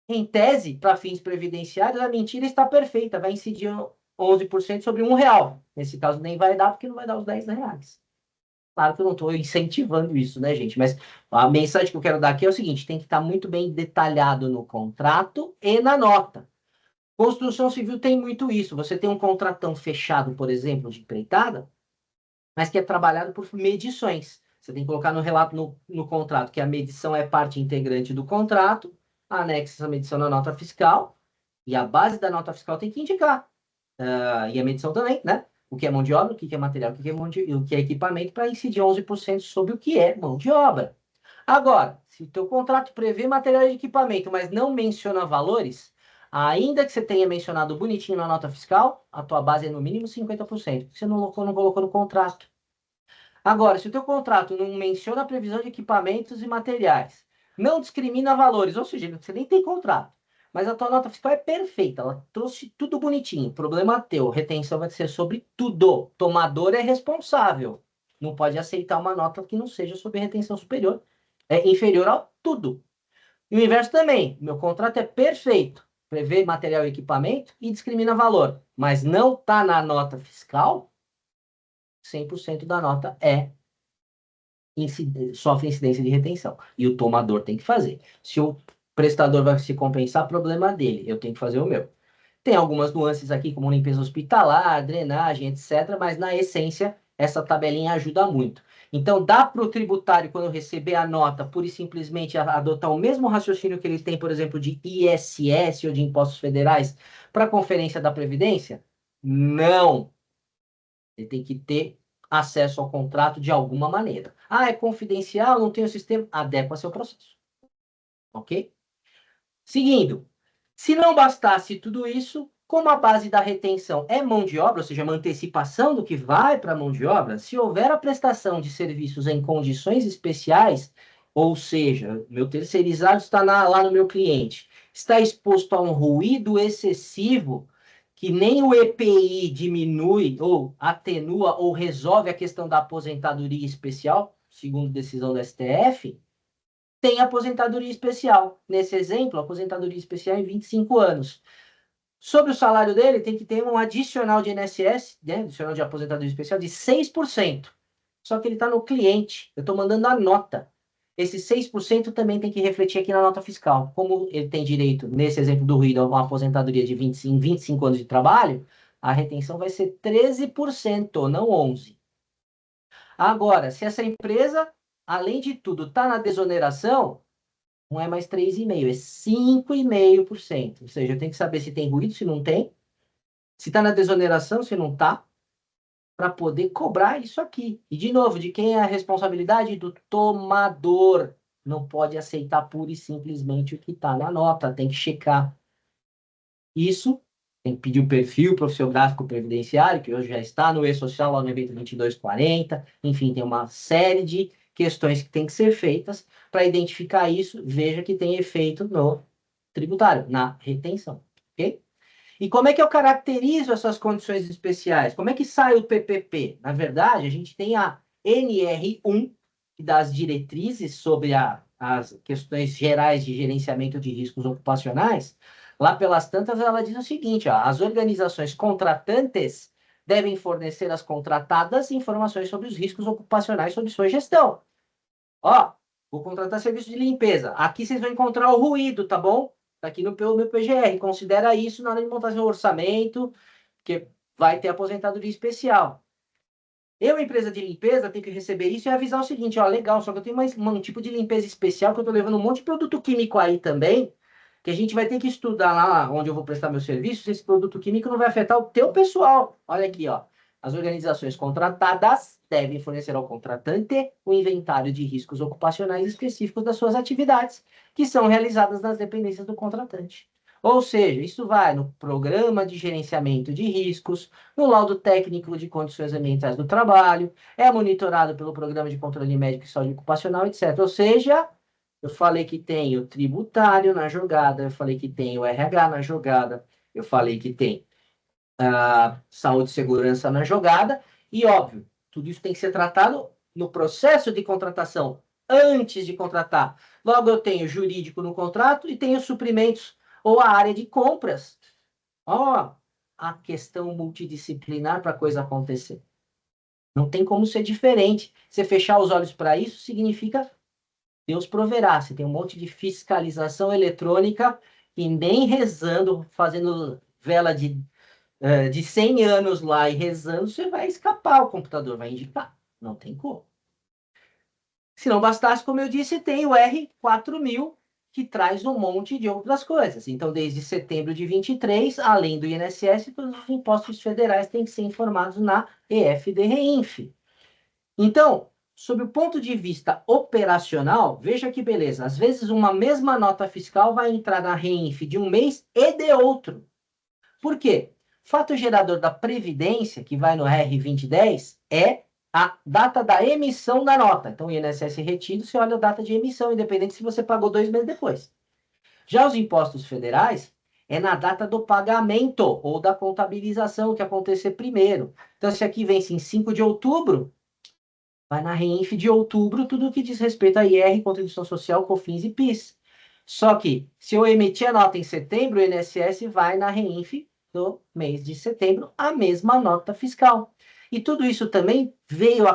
em tese, para fins previdenciários, a mentira está perfeita, vai incidir 11% sobre R$ 1. Nesse caso, nem vai dar, porque não vai dar os R$ 10. Claro que eu não estou incentivando isso, né, gente? Mas a mensagem que eu quero dar aqui é o seguinte: tem que estar muito bem detalhado no contrato e na nota. Construção civil tem muito isso. Você tem um contratão fechado, por exemplo, de empreitada, mas que é trabalhado por medições. Você tem que colocar no relato, no contrato, que a medição é parte integrante do contrato, anexa essa medição na nota fiscal, e a base da nota fiscal tem que indicar. E a medição também, né? O que é mão de obra, o que é material, o que é equipamento, para incidir 11% sobre o que é mão de obra. Agora, se o teu contrato prevê material e equipamento, mas não menciona valores, ainda que você tenha mencionado bonitinho na nota fiscal, a tua base é no mínimo 50%, porque você não colocou no contrato. Agora, se o teu contrato não menciona a previsão de equipamentos e materiais, não discrimina valores, ou seja, você nem tem contrato, mas a tua nota fiscal é perfeita, ela trouxe tudo bonitinho. Problema teu, retenção vai ser sobre tudo. Tomador é responsável. Não pode aceitar uma nota que não seja sobre retenção superior, é inferior a tudo. E o inverso também. Meu contrato é perfeito, prevê material e equipamento e discrimina valor, mas não está na nota fiscal, 100% da nota sofre incidência de retenção. E o tomador tem que fazer. Se o prestador vai se compensar, problema dele. Eu tenho que fazer o meu. Tem algumas nuances aqui, como limpeza hospitalar, drenagem, etc. Mas, na essência, essa tabelinha ajuda muito. Então, dá para o tributário, quando receber a nota, pura e simplesmente adotar o mesmo raciocínio que ele tem, por exemplo, de ISS ou de impostos federais para a Conferência da Previdência? Não. Ele tem que ter acesso ao contrato de alguma maneira. Ah, é confidencial, não tem o sistema? Adequa seu processo. Ok? Seguindo, se não bastasse tudo isso, como a base da retenção é mão de obra, ou seja, uma antecipação do que vai para a mão de obra, se houver a prestação de serviços em condições especiais, ou seja, meu terceirizado está lá no meu cliente, está exposto a um ruído excessivo, que nem o EPI diminui, ou atenua, ou resolve a questão da aposentadoria especial, segundo decisão do STF, tem aposentadoria especial. Nesse exemplo, aposentadoria especial em 25 anos. Sobre o salário dele, tem que ter um adicional de INSS, né, adicional de aposentadoria especial, de 6%. Só que ele está no cliente. Eu estou mandando a nota. Esse 6% também tem que refletir aqui na nota fiscal. Como ele tem direito, nesse exemplo do ruído, a uma aposentadoria de 25 anos de trabalho, a retenção vai ser 13%, não 11%. Agora, se essa empresa, além de tudo, está na desoneração, não é mais 3,5%, é 5,5%. Ou seja, eu tenho que saber se tem ruído, se não tem, se está na desoneração, se não está, para poder cobrar isso aqui. E, de novo, de quem é a responsabilidade? Do tomador. Não pode aceitar pura e simplesmente o que está na nota, tem que checar. Isso tem que pedir o perfil profissiográfico previdenciário, que hoje já está no E-Social, lá no evento 2240. Enfim, tem uma série de questões que tem que ser feitas para identificar isso. Veja que tem efeito no tributário, na retenção. Ok? E como é que eu caracterizo essas condições especiais? Como é que sai o PPP? Na verdade, a gente tem a NR1, que dá as diretrizes sobre as questões gerais de gerenciamento de riscos ocupacionais. Lá pelas tantas, ela diz o seguinte: ó, as organizações contratantes devem fornecer às contratadas informações sobre os riscos ocupacionais sob sua gestão. Ó, vou contratar serviço de limpeza. Aqui vocês vão encontrar o ruído, tá bom? Tá aqui no meu PGR. Considera isso na hora de montar seu orçamento, porque vai ter aposentadoria especial. Eu, empresa de limpeza, tenho que receber isso e avisar o seguinte, ó, legal, só que eu tenho um tipo de limpeza especial que eu tô levando um monte de produto químico aí também, que a gente vai ter que estudar lá onde eu vou prestar meu serviço, se esse produto químico não vai afetar o teu pessoal. Olha aqui, ó. As organizações contratadas devem fornecer ao contratante o inventário de riscos ocupacionais específicos das suas atividades, que são realizadas nas dependências do contratante. Ou seja, isso vai no programa de gerenciamento de riscos, no laudo técnico de condições ambientais do trabalho, é monitorado pelo programa de controle médico e saúde ocupacional, etc. Ou seja, eu falei que tem o tributário na jogada, eu falei que tem o RH na jogada, eu falei que tem a saúde e segurança na jogada, e óbvio, tudo isso tem que ser tratado no processo de contratação, antes de contratar. Logo, eu tenho jurídico no contrato e tenho suprimentos ou a área de compras. Ó, a questão multidisciplinar para a coisa acontecer. Não tem como ser diferente. Você fechar os olhos para isso significa Deus proverá. Você tem um monte de fiscalização eletrônica e nem rezando, fazendo vela de 100 anos lá e rezando, você vai escapar, o computador vai indicar. Não tem como. Se não bastasse, como eu disse, tem o R4000, que traz um monte de outras coisas. Então, desde setembro de 23, além do INSS, todos os impostos federais têm que ser informados na EFD-REINF. Então, sob o ponto de vista operacional, veja que beleza. Às vezes, uma mesma nota fiscal vai entrar na REINF de um mês e de outro. Por quê? Fato gerador da Previdência, que vai no R2010, é a data da emissão da nota. Então, o INSS retido, você olha a data de emissão, independente se você pagou 2 meses depois. Já os impostos federais, é na data do pagamento ou da contabilização, que acontecer primeiro. Então, se aqui vence em 5 de outubro, vai na REINF de outubro, tudo que diz respeito a IR, Contribuição Social, COFINS e PIS. Só que, se eu emitir a nota em setembro, o INSS vai na REINF do mês de setembro, a mesma nota fiscal. E tudo isso também veio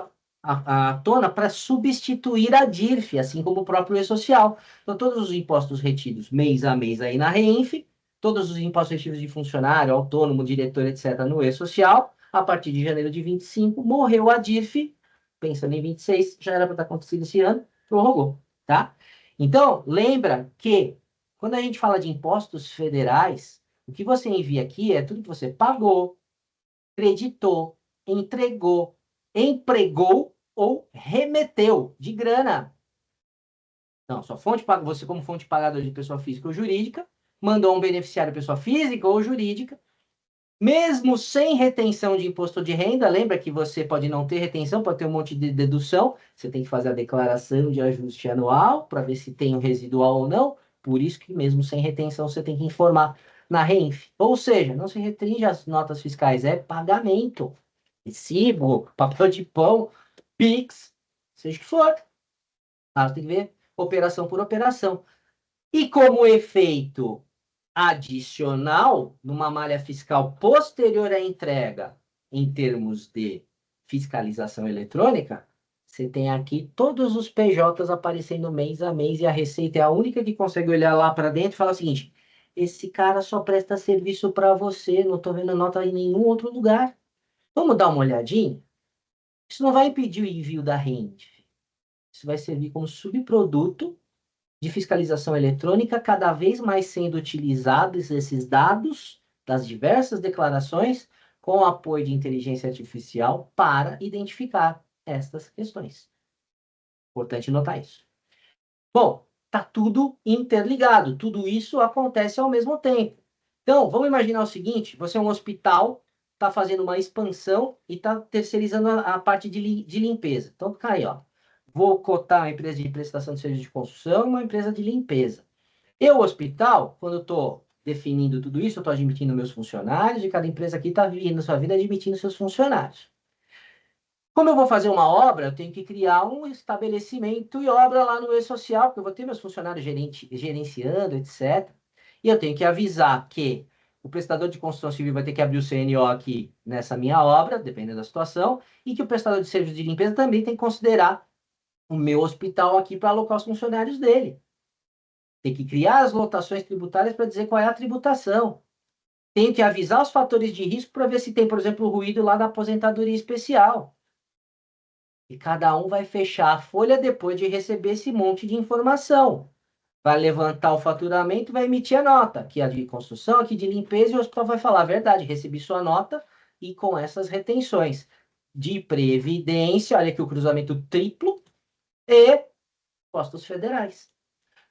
à tona para substituir a DIRF, assim como o próprio E-Social. Então, todos os impostos retidos mês a mês aí na REINF, todos os impostos retidos de funcionário, autônomo, diretor, etc., no E-Social, a partir de janeiro de 25, morreu a DIRF, pensando em 26, já era para ter acontecido esse ano, prorrogou, tá? Então, lembra que quando a gente fala de impostos federais, o que você envia aqui é tudo que você pagou, creditou, entregou, empregou ou remeteu de grana. Não, sua fonte paga, você como fonte pagador de pessoa física ou jurídica, mandou um beneficiário pessoa física ou jurídica, mesmo sem retenção de imposto de renda, lembra que você pode não ter retenção, pode ter um monte de dedução, você tem que fazer a declaração de ajuste anual para ver se tem o residual ou não, por isso que mesmo sem retenção você tem que informar na REINF. Ou seja, não se restringe às notas fiscais, é pagamento, recibo, papel de pão, Pix, seja o que for. Ah, você tem que ver operação por operação. E como efeito adicional, numa malha fiscal posterior à entrega, em termos de fiscalização eletrônica, você tem aqui todos os PJs aparecendo mês a mês e a Receita é a única que consegue olhar lá para dentro e falar o seguinte: esse cara só presta serviço para você, não estou vendo nota em nenhum outro lugar. Vamos dar uma olhadinha? Isso não vai impedir o envio da renda. Isso vai servir como subproduto de fiscalização eletrônica, cada vez mais sendo utilizados esses dados das diversas declarações com o apoio de inteligência artificial para identificar estas questões. Importante notar isso. Bom, está tudo interligado, tudo isso acontece ao mesmo tempo. Então, vamos imaginar o seguinte: você é um hospital, está fazendo uma expansão e está terceirizando a parte de limpeza. Então, tá aí, ó. Vou cotar uma empresa de prestação de serviço de construção e uma empresa de limpeza. Eu, hospital, quando estou definindo tudo isso, eu estou admitindo meus funcionários e cada empresa aqui está vivendo sua vida admitindo seus funcionários. Como eu vou fazer uma obra, eu tenho que criar um estabelecimento e obra lá no E-Social, porque eu vou ter meus funcionários gerenciando, etc. E eu tenho que avisar que o prestador de construção civil vai ter que abrir o CNO aqui nessa minha obra, dependendo da situação, e que o prestador de serviço de limpeza também tem que considerar o meu hospital aqui para alocar os funcionários dele. Tem que criar as lotações tributárias para dizer qual é a tributação. Tem que avisar os fatores de risco para ver se tem, por exemplo, ruído lá da aposentadoria especial. E cada um vai fechar a folha depois de receber esse monte de informação. Vai levantar o faturamento e vai emitir a nota. Aqui a de construção, aqui de limpeza, e o hospital vai falar: a verdade, recebi sua nota e com essas retenções de previdência, olha aqui o cruzamento triplo, e impostos federais.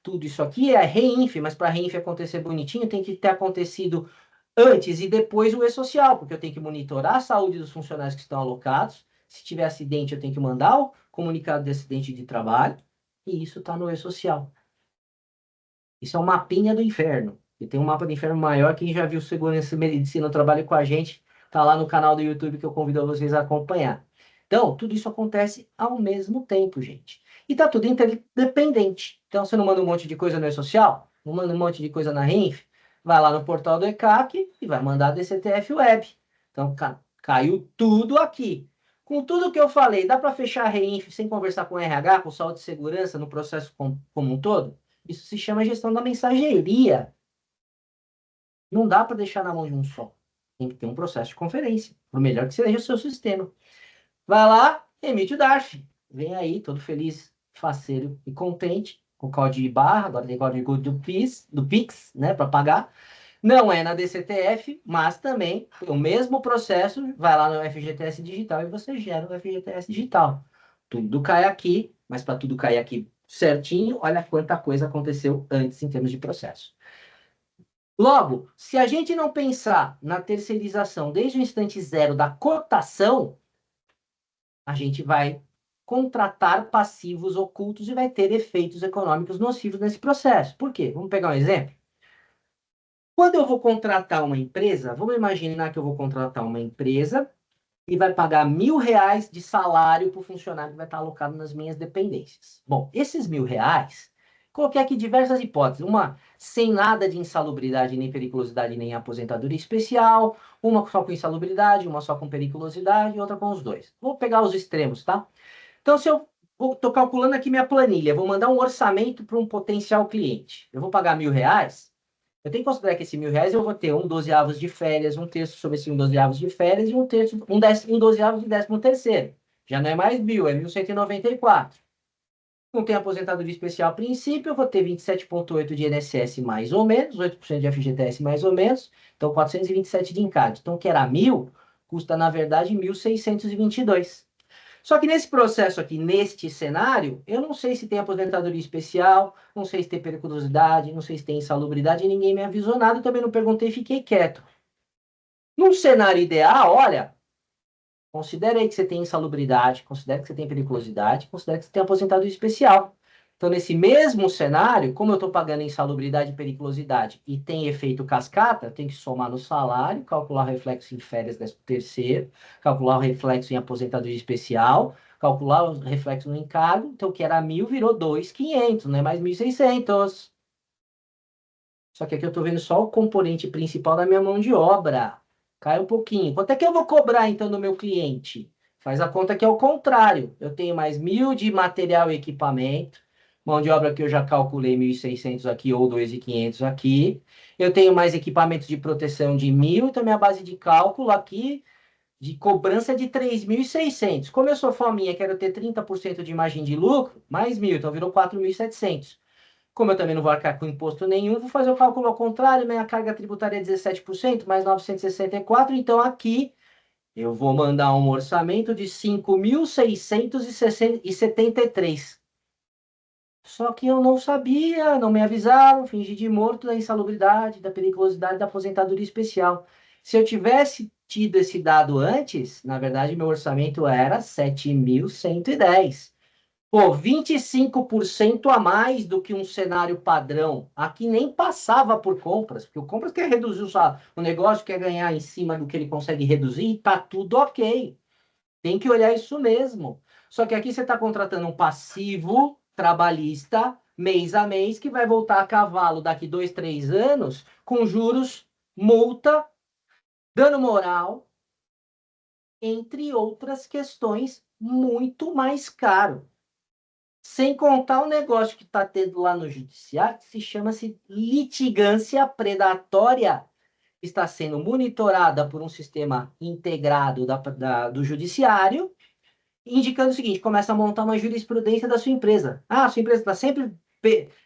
Tudo isso aqui é REINF, mas para a REINF acontecer bonitinho, tem que ter acontecido antes e depois o E-Social, porque eu tenho que monitorar a saúde dos funcionários que estão alocados. Se tiver acidente, eu tenho que mandar o comunicado de acidente de trabalho, e isso está no E-Social. Isso é um mapinha do inferno. E tem um mapa do inferno maior. Quem já viu Segurança e Medicina trabalha com a gente, tá lá no canal do YouTube que eu convido vocês a acompanhar. Então, tudo isso acontece ao mesmo tempo, gente. E tá tudo interdependente. Então, você não manda um monte de coisa no E-Social, não manda um monte de coisa na RINF, vai lá no portal do ECAC e vai mandar DCTF Web. Então, caiu tudo aqui. Com tudo que eu falei, dá para fechar a REINF sem conversar com o RH, com saúde e segurança no processo como um todo? Isso se chama gestão da mensageria. Não dá para deixar na mão de um só. Tem que ter um processo de conferência, por melhor que seja o seu sistema. Vai lá, emite o DARF. Vem aí, todo feliz, faceiro e contente, com código de barra, agora tem código do Pix, né, para pagar. Não é na DCTF, mas também o mesmo processo, vai lá no FGTS Digital e você gera o FGTS Digital. Tudo cai aqui, mas para tudo cair aqui certinho, olha quanta coisa aconteceu antes em termos de processo. Logo, se a gente não pensar na terceirização desde o instante zero da cotação, a gente vai contratar passivos ocultos e vai ter efeitos econômicos nocivos nesse processo. Por quê? Vamos pegar um exemplo? Quando eu vou contratar uma empresa, vamos imaginar que eu vou contratar uma empresa e vai pagar R$ 1.000 de salário para o funcionário que vai estar alocado nas minhas dependências. Bom, esses R$ 1.000, coloquei aqui diversas hipóteses. Uma sem nada de insalubridade, nem periculosidade, nem aposentadoria especial. Uma só com insalubridade, uma só com periculosidade e outra com os dois. Vou pegar os extremos, tá? Então, se eu estou calculando aqui minha planilha, vou mandar um orçamento para um potencial cliente. Eu vou pagar R$ 1.000. Eu tenho que considerar que esse R$ 1.000 eu vou ter um dozeavos de férias, um terço sobre esse um dozeavos de férias e um dozeavos de 13º. Já não é mais 1.000, é 1.194. Não tem aposentadoria especial a princípio, eu vou ter 27,8 de INSS mais ou menos, 8% de FGTS mais ou menos, então 427 de encarte. Então, que era 1.000, custa, na verdade, 1.622. Só que nesse processo aqui, neste cenário, eu não sei se tem aposentadoria especial, não sei se tem periculosidade, não sei se tem insalubridade, e ninguém me avisou nada, eu também não perguntei, fiquei quieto. Num cenário ideal, olha, considere aí que você tem insalubridade, considere que você tem periculosidade, considere que você tem aposentadoria especial. Então, nesse mesmo cenário, como eu estou pagando insalubridade e periculosidade e tem efeito cascata, tem que somar no salário, calcular o reflexo em férias 13º, calcular o reflexo em aposentadoria especial, calcular o reflexo no encargo. Então, o que era 1.000 virou 2.500, não é mais 1.600. Só que aqui eu estou vendo só o componente principal da minha mão de obra. Cai um pouquinho. Quanto é que eu vou cobrar, então, do meu cliente? Faz a conta que é o contrário. Eu tenho mais 1.000 de material e equipamento. Mão de obra que eu já calculei 1.600 aqui ou 2.500 aqui. Eu tenho mais equipamentos de proteção de 1.000. Então, minha base de cálculo aqui de cobrança é de 3.600. Como eu sou fominha, quero ter 30% de margem de lucro, mais 1.000. Então, virou 4.700. Como eu também não vou arcar com imposto nenhum, vou fazer o cálculo ao contrário, minha carga tributária é 17%, mais 964, então aqui eu vou mandar um orçamento de 5.673. Só que eu não sabia, não me avisaram, fingi de morto da insalubridade, da periculosidade, da aposentadoria especial. Se eu tivesse tido esse dado antes, na verdade, meu orçamento era 7.110. Pô, 25% a mais do que um cenário padrão. Aqui nem passava por compras, porque o compras quer reduzir o negócio, quer ganhar em cima do que ele consegue reduzir, e tá tudo ok. Tem que olhar isso mesmo. Só que aqui você está contratando um passivo trabalhista, mês a mês, que vai voltar a cavalo daqui 2, 3 anos, com juros, multa, dano moral, entre outras questões, muito mais caro. Sem contar o negócio que está tendo lá no judiciário, que se chama-se litigância predatória, está sendo monitorada por um sistema integrado do judiciário, indicando o seguinte: começa a montar uma jurisprudência da sua empresa. Ah, a sua empresa está sempre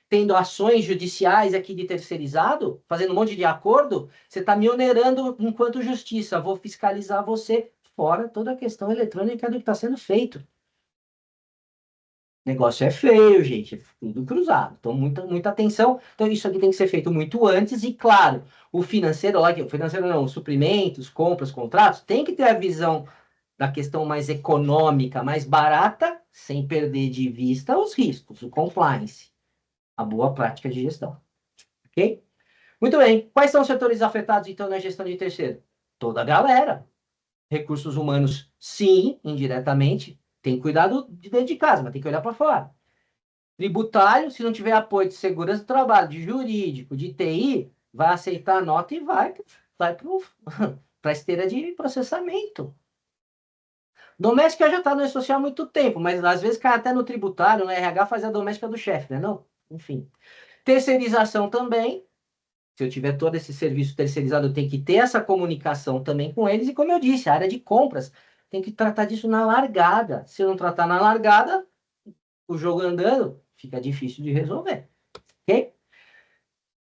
tendo ações judiciais aqui de terceirizado, fazendo um monte de acordo, você está me onerando enquanto justiça, vou fiscalizar você, fora toda a questão eletrônica do que está sendo feito. O negócio é feio, gente, é tudo cruzado. Então, muita atenção. Então, isso aqui tem que ser feito muito antes. E, claro, o financeiro, lá, o financeiro não, os suprimentos, compras, contratos, tem que ter a visão da questão mais econômica, mais barata, sem perder de vista os riscos, o compliance, a boa prática de gestão. Ok? Muito bem. Quais são os setores afetados, então, na gestão de terceiro? Toda a galera. Recursos humanos, sim, indiretamente. Tem cuidado de dentro de casa, mas tem que olhar para fora. Tributário, se não tiver apoio de segurança do trabalho, de jurídico, de TI, vai aceitar a nota e vai para a esteira de processamento. Doméstica já está no social há muito tempo, mas às vezes cai até no tributário, no RH faz a doméstica do chefe, né? Não? Enfim. Terceirização também. Se eu tiver todo esse serviço terceirizado, eu tenho que ter essa comunicação também com eles. E como eu disse, a área de compras tem que tratar disso na largada. Se eu não tratar na largada, o jogo andando, fica difícil de resolver. Ok?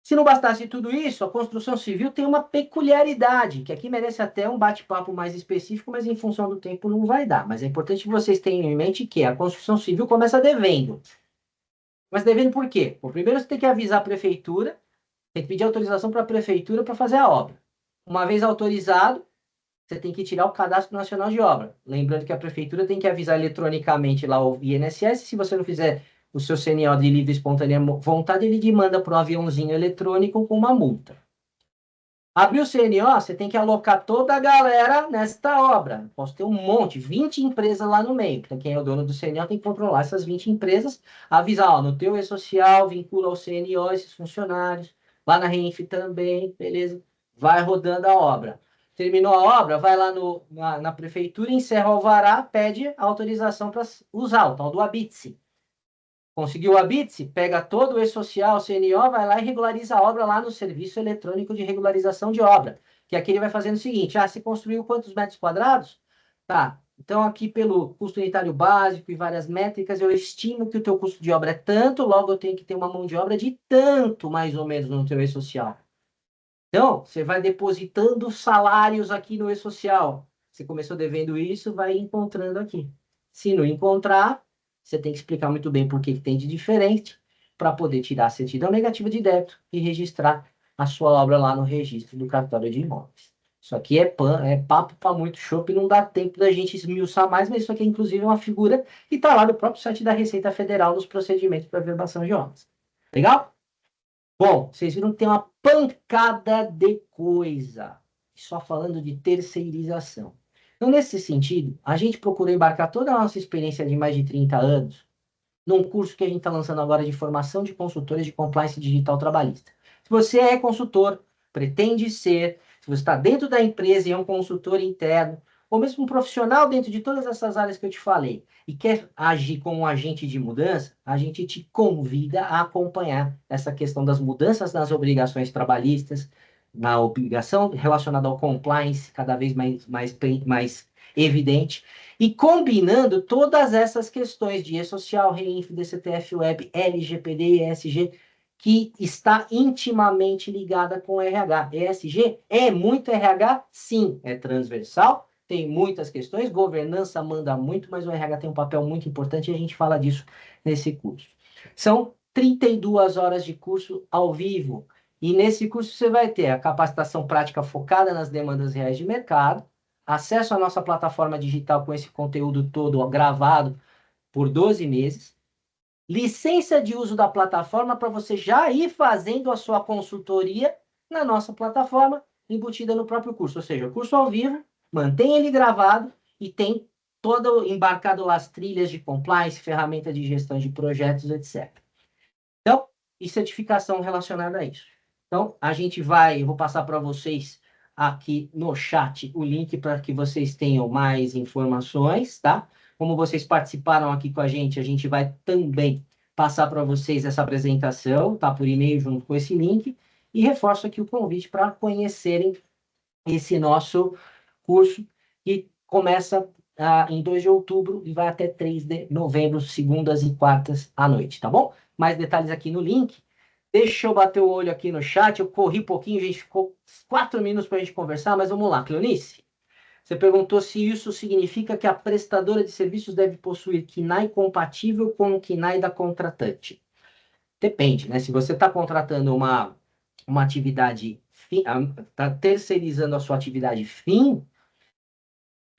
Se não bastasse tudo isso, a construção civil tem uma peculiaridade, que aqui merece até um bate-papo mais específico, mas em função do tempo não vai dar. Mas é importante que vocês tenham em mente que a construção civil começa devendo. Mas devendo por quê? Bom, primeiro você tem que avisar a prefeitura, tem que pedir autorização para a prefeitura para fazer a obra. Uma vez autorizado, você tem que tirar o Cadastro Nacional de Obra. Lembrando que a prefeitura tem que avisar eletronicamente lá o INSS. Se você não fizer o seu CNO de livre e espontânea vontade, ele te manda para o aviãozinho eletrônico com uma multa. Abriu o CNO, você tem que alocar toda a galera nesta obra. Posso ter um monte, 20 empresas lá no meio. Então, quem é o dono do CNO tem que controlar essas 20 empresas, avisar, ó, no teu e-social, vincula ao CNO esses funcionários, lá na RENF também, beleza? Vai rodando a obra. Terminou a obra, vai lá na prefeitura, encerra o alvará, pede autorização para usar o tal do habite-se. Conseguiu o habite-se, pega todo o e-social, CNO, vai lá e regulariza a obra lá no Serviço Eletrônico de Regularização de Obra. Que aqui ele vai fazendo o seguinte, você construiu quantos metros quadrados? Tá, então aqui pelo custo unitário básico e várias métricas, eu estimo que o teu custo de obra é tanto, logo eu tenho que ter uma mão de obra de tanto, mais ou menos, no teu e-social. Então, você vai depositando salários aqui no e-social. Você começou devendo isso, vai encontrando aqui. Se não encontrar, você tem que explicar muito bem por que tem de diferente para poder tirar a certidão negativa de débito e registrar a sua obra lá no registro do cartório de imóveis. Isso aqui é papo para muito chopp e não dá tempo da gente esmiuçar mais, mas isso aqui, inclusive, é uma figura que está lá no próprio site da Receita Federal nos procedimentos para verbação de obras. Legal? Bom, vocês viram que tem uma pancada de coisa, só falando de terceirização. Então, nesse sentido, a gente procurou embarcar toda a nossa experiência de mais de 30 anos num curso que a gente está lançando agora de formação de consultores de compliance digital trabalhista. Se você é consultor, pretende ser, se você está dentro da empresa e é um consultor interno, ou mesmo um profissional dentro de todas essas áreas que eu te falei, e quer agir como um agente de mudança, a gente te convida a acompanhar essa questão das mudanças nas obrigações trabalhistas, na obrigação relacionada ao compliance, cada vez mais evidente, e combinando todas essas questões de E-Social, REINF, DCTF Web, LGPD e ESG, que está intimamente ligada com o RH. ESG é muito RH? Sim, é transversal, tem muitas questões, governança manda muito, mas o RH tem um papel muito importante e a gente fala disso nesse curso. São 32 horas de curso ao vivo, e nesse curso você vai ter a capacitação prática focada nas demandas reais de mercado, acesso à nossa plataforma digital com esse conteúdo todo gravado por 12 meses, licença de uso da plataforma para você já ir fazendo a sua consultoria na nossa plataforma, embutida no próprio curso. Ou seja, o curso ao vivo, mantém ele gravado e tem todo embarcado lá as trilhas de compliance, ferramenta de gestão de projetos, etc. Então, e certificação relacionada a isso. Então, eu vou passar para vocês aqui no chat o link para que vocês tenham mais informações, tá? Como vocês participaram aqui com a gente vai também passar para vocês essa apresentação, tá? Por e-mail junto com esse link. E reforço aqui o convite para conhecerem esse nosso curso, que começa em 2 de outubro e vai até 3 de novembro, segundas e quartas à noite, tá bom? Mais detalhes aqui no link. Deixa eu bater o olho aqui no chat. Eu corri um pouquinho, a gente ficou 4 minutos para a gente conversar, mas vamos lá. Cleonice, você perguntou se isso significa que a prestadora de serviços deve possuir KNAI compatível com o KNAI da contratante. Depende, né? Se você está contratando uma atividade, está terceirizando a sua atividade fim,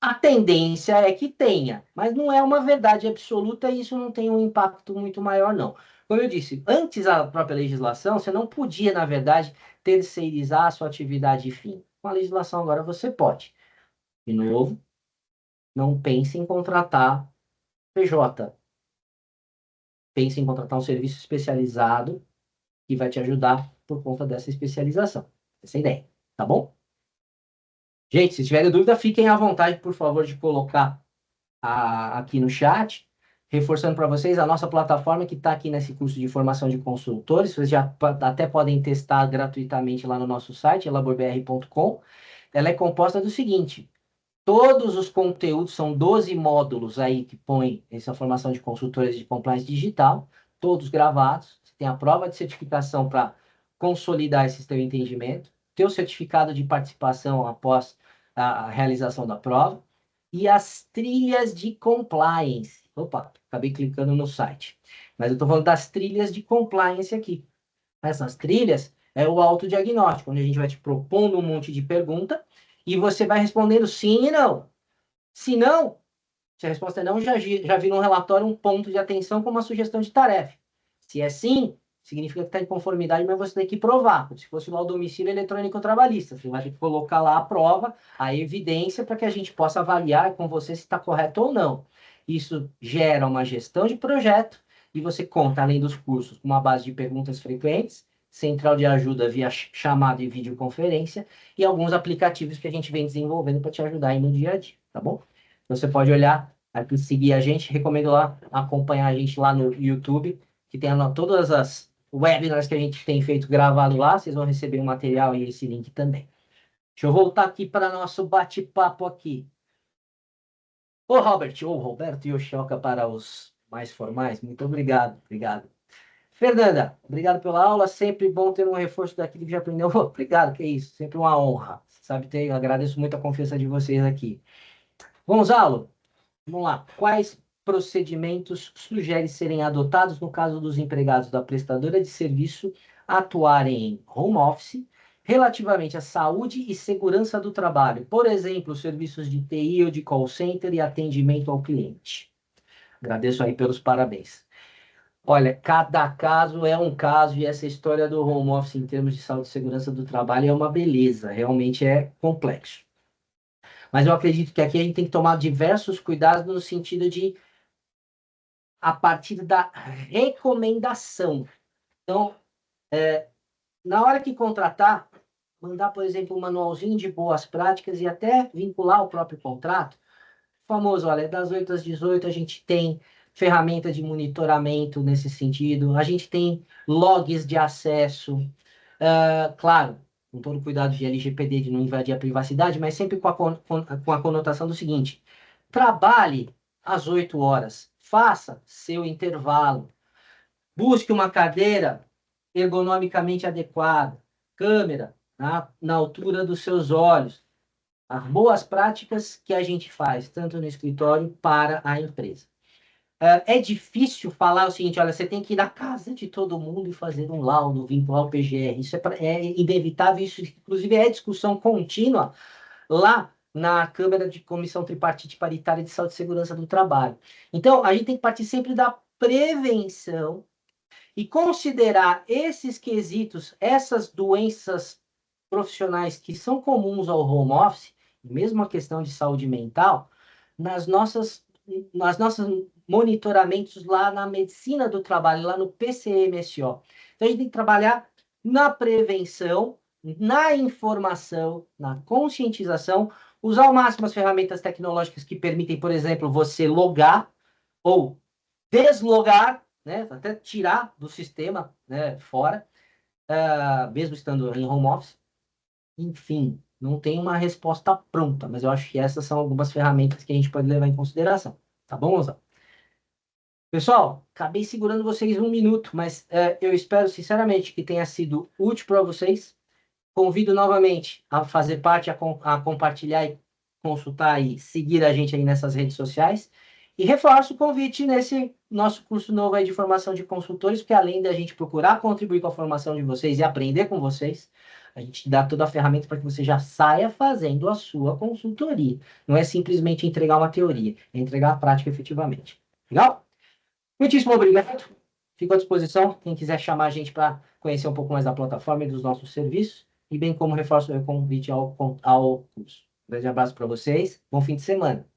a tendência é que tenha, mas não é uma verdade absoluta e isso não tem um impacto muito maior, não. Como eu disse, antes da própria legislação, você não podia, na verdade, terceirizar a sua atividade fim. Com a legislação agora você pode. De novo, não pense em contratar PJ. Pense em contratar um serviço especializado que vai te ajudar por conta dessa especialização. Essa é a ideia, tá bom? Gente, se tiverem dúvida, fiquem à vontade, por favor, de colocar aqui no chat. reforçando para vocês, a nossa plataforma que está aqui nesse curso de formação de consultores, vocês já até podem testar gratuitamente lá no nosso site, elaborbr.com. Ela é composta do seguinte: todos os conteúdos, são 12 módulos aí que põem essa formação de consultores de compliance digital, todos gravados. Você tem a prova de certificação para consolidar esse seu entendimento, teu certificado de participação após a realização da prova, e as trilhas de compliance. Opa, acabei clicando no site. Mas eu estou falando das trilhas de compliance aqui. Essas trilhas é o autodiagnóstico, onde a gente vai te propondo um monte de pergunta e você vai respondendo sim e não. Se não, se a resposta é não, já vira um relatório, um ponto de atenção com uma sugestão de tarefa. Se é sim, significa que está em conformidade, mas você tem que provar. Como se fosse lá o domicílio eletrônico trabalhista. Você vai ter que colocar lá a prova, a evidência, para que a gente possa avaliar com você se está correto ou não. Isso gera uma gestão de projeto e você conta, além dos cursos, com uma base de perguntas frequentes, central de ajuda via chamada e videoconferência e alguns aplicativos que a gente vem desenvolvendo para te ajudar aí no dia a dia, tá bom? Então, você pode olhar aqui, seguir a gente, recomendo lá acompanhar a gente lá no YouTube, que tem todas as webinars que a gente tem feito gravado lá, vocês vão receber o material e esse link também. Deixa eu voltar aqui para nosso bate-papo aqui. Ô Robert, ou Roberto Yoshioka para os mais formais, muito obrigado, obrigado. Fernanda, obrigado pela aula, sempre bom ter um reforço daquilo que já aprendeu. Obrigado, que é isso, sempre uma honra. Sabe, eu agradeço muito a confiança de vocês aqui. Gonzalo, vamos lá. Quais procedimentos sugere serem adotados no caso dos empregados da prestadora de serviço atuarem em home office relativamente à saúde e segurança do trabalho? Por exemplo, serviços de TI ou de call center e atendimento ao cliente. Agradeço aí pelos parabéns. Olha, cada caso é um caso e essa história do home office em termos de saúde e segurança do trabalho é uma beleza, realmente é complexo. Mas eu acredito que aqui a gente tem que tomar diversos cuidados no sentido de, a partir da recomendação. Então, na hora que contratar, mandar, por exemplo, um manualzinho de boas práticas e até vincular o próprio contrato. Famoso, olha, das 8 às 18 a gente tem ferramenta de monitoramento nesse sentido, a gente tem logs de acesso, claro, com todo o cuidado de LGPD, de não invadir a privacidade, mas sempre com a conotação do seguinte: trabalhe às 8 horas, faça seu intervalo, busque uma cadeira ergonomicamente adequada, câmera na altura dos seus olhos, as boas práticas que a gente faz, tanto no escritório para a empresa. É difícil falar o seguinte: olha, você tem que ir na casa de todo mundo e fazer um laudo, vincular o PGR. Isso é inevitável, isso inclusive é discussão contínua lá na Câmara de Comissão Tripartite Paritária de Saúde e Segurança do Trabalho. Então, a gente tem que partir sempre da prevenção e considerar esses quesitos, essas doenças profissionais que são comuns ao home office, mesmo a questão de saúde mental, nas nossas monitoramentos lá na medicina do trabalho, lá no PCMSO. Então, a gente tem que trabalhar na prevenção, na informação, na conscientização, usar ao máximo as ferramentas tecnológicas que permitem, por exemplo, você logar ou deslogar, né, até tirar do sistema, né, fora, mesmo estando em home office. Enfim, não tem uma resposta pronta, mas eu acho que essas são algumas ferramentas que a gente pode levar em consideração. Tá bom, Gonzalo? Pessoal, acabei segurando vocês um minuto, mas eu espero sinceramente que tenha sido útil para vocês. Convido novamente a fazer parte, a compartilhar e consultar e seguir a gente aí nessas redes sociais. E reforço o convite nesse nosso curso novo aí de formação de consultores, porque além da gente procurar contribuir com a formação de vocês e aprender com vocês, a gente dá toda a ferramenta para que você já saia fazendo a sua consultoria. Não é simplesmente entregar uma teoria, é entregar a prática efetivamente. Legal? Muitíssimo obrigado. Fico à disposição. Quem quiser chamar a gente para conhecer um pouco mais da plataforma e dos nossos serviços, e bem como reforço o convite ao curso. Um grande abraço para vocês. Bom fim de semana.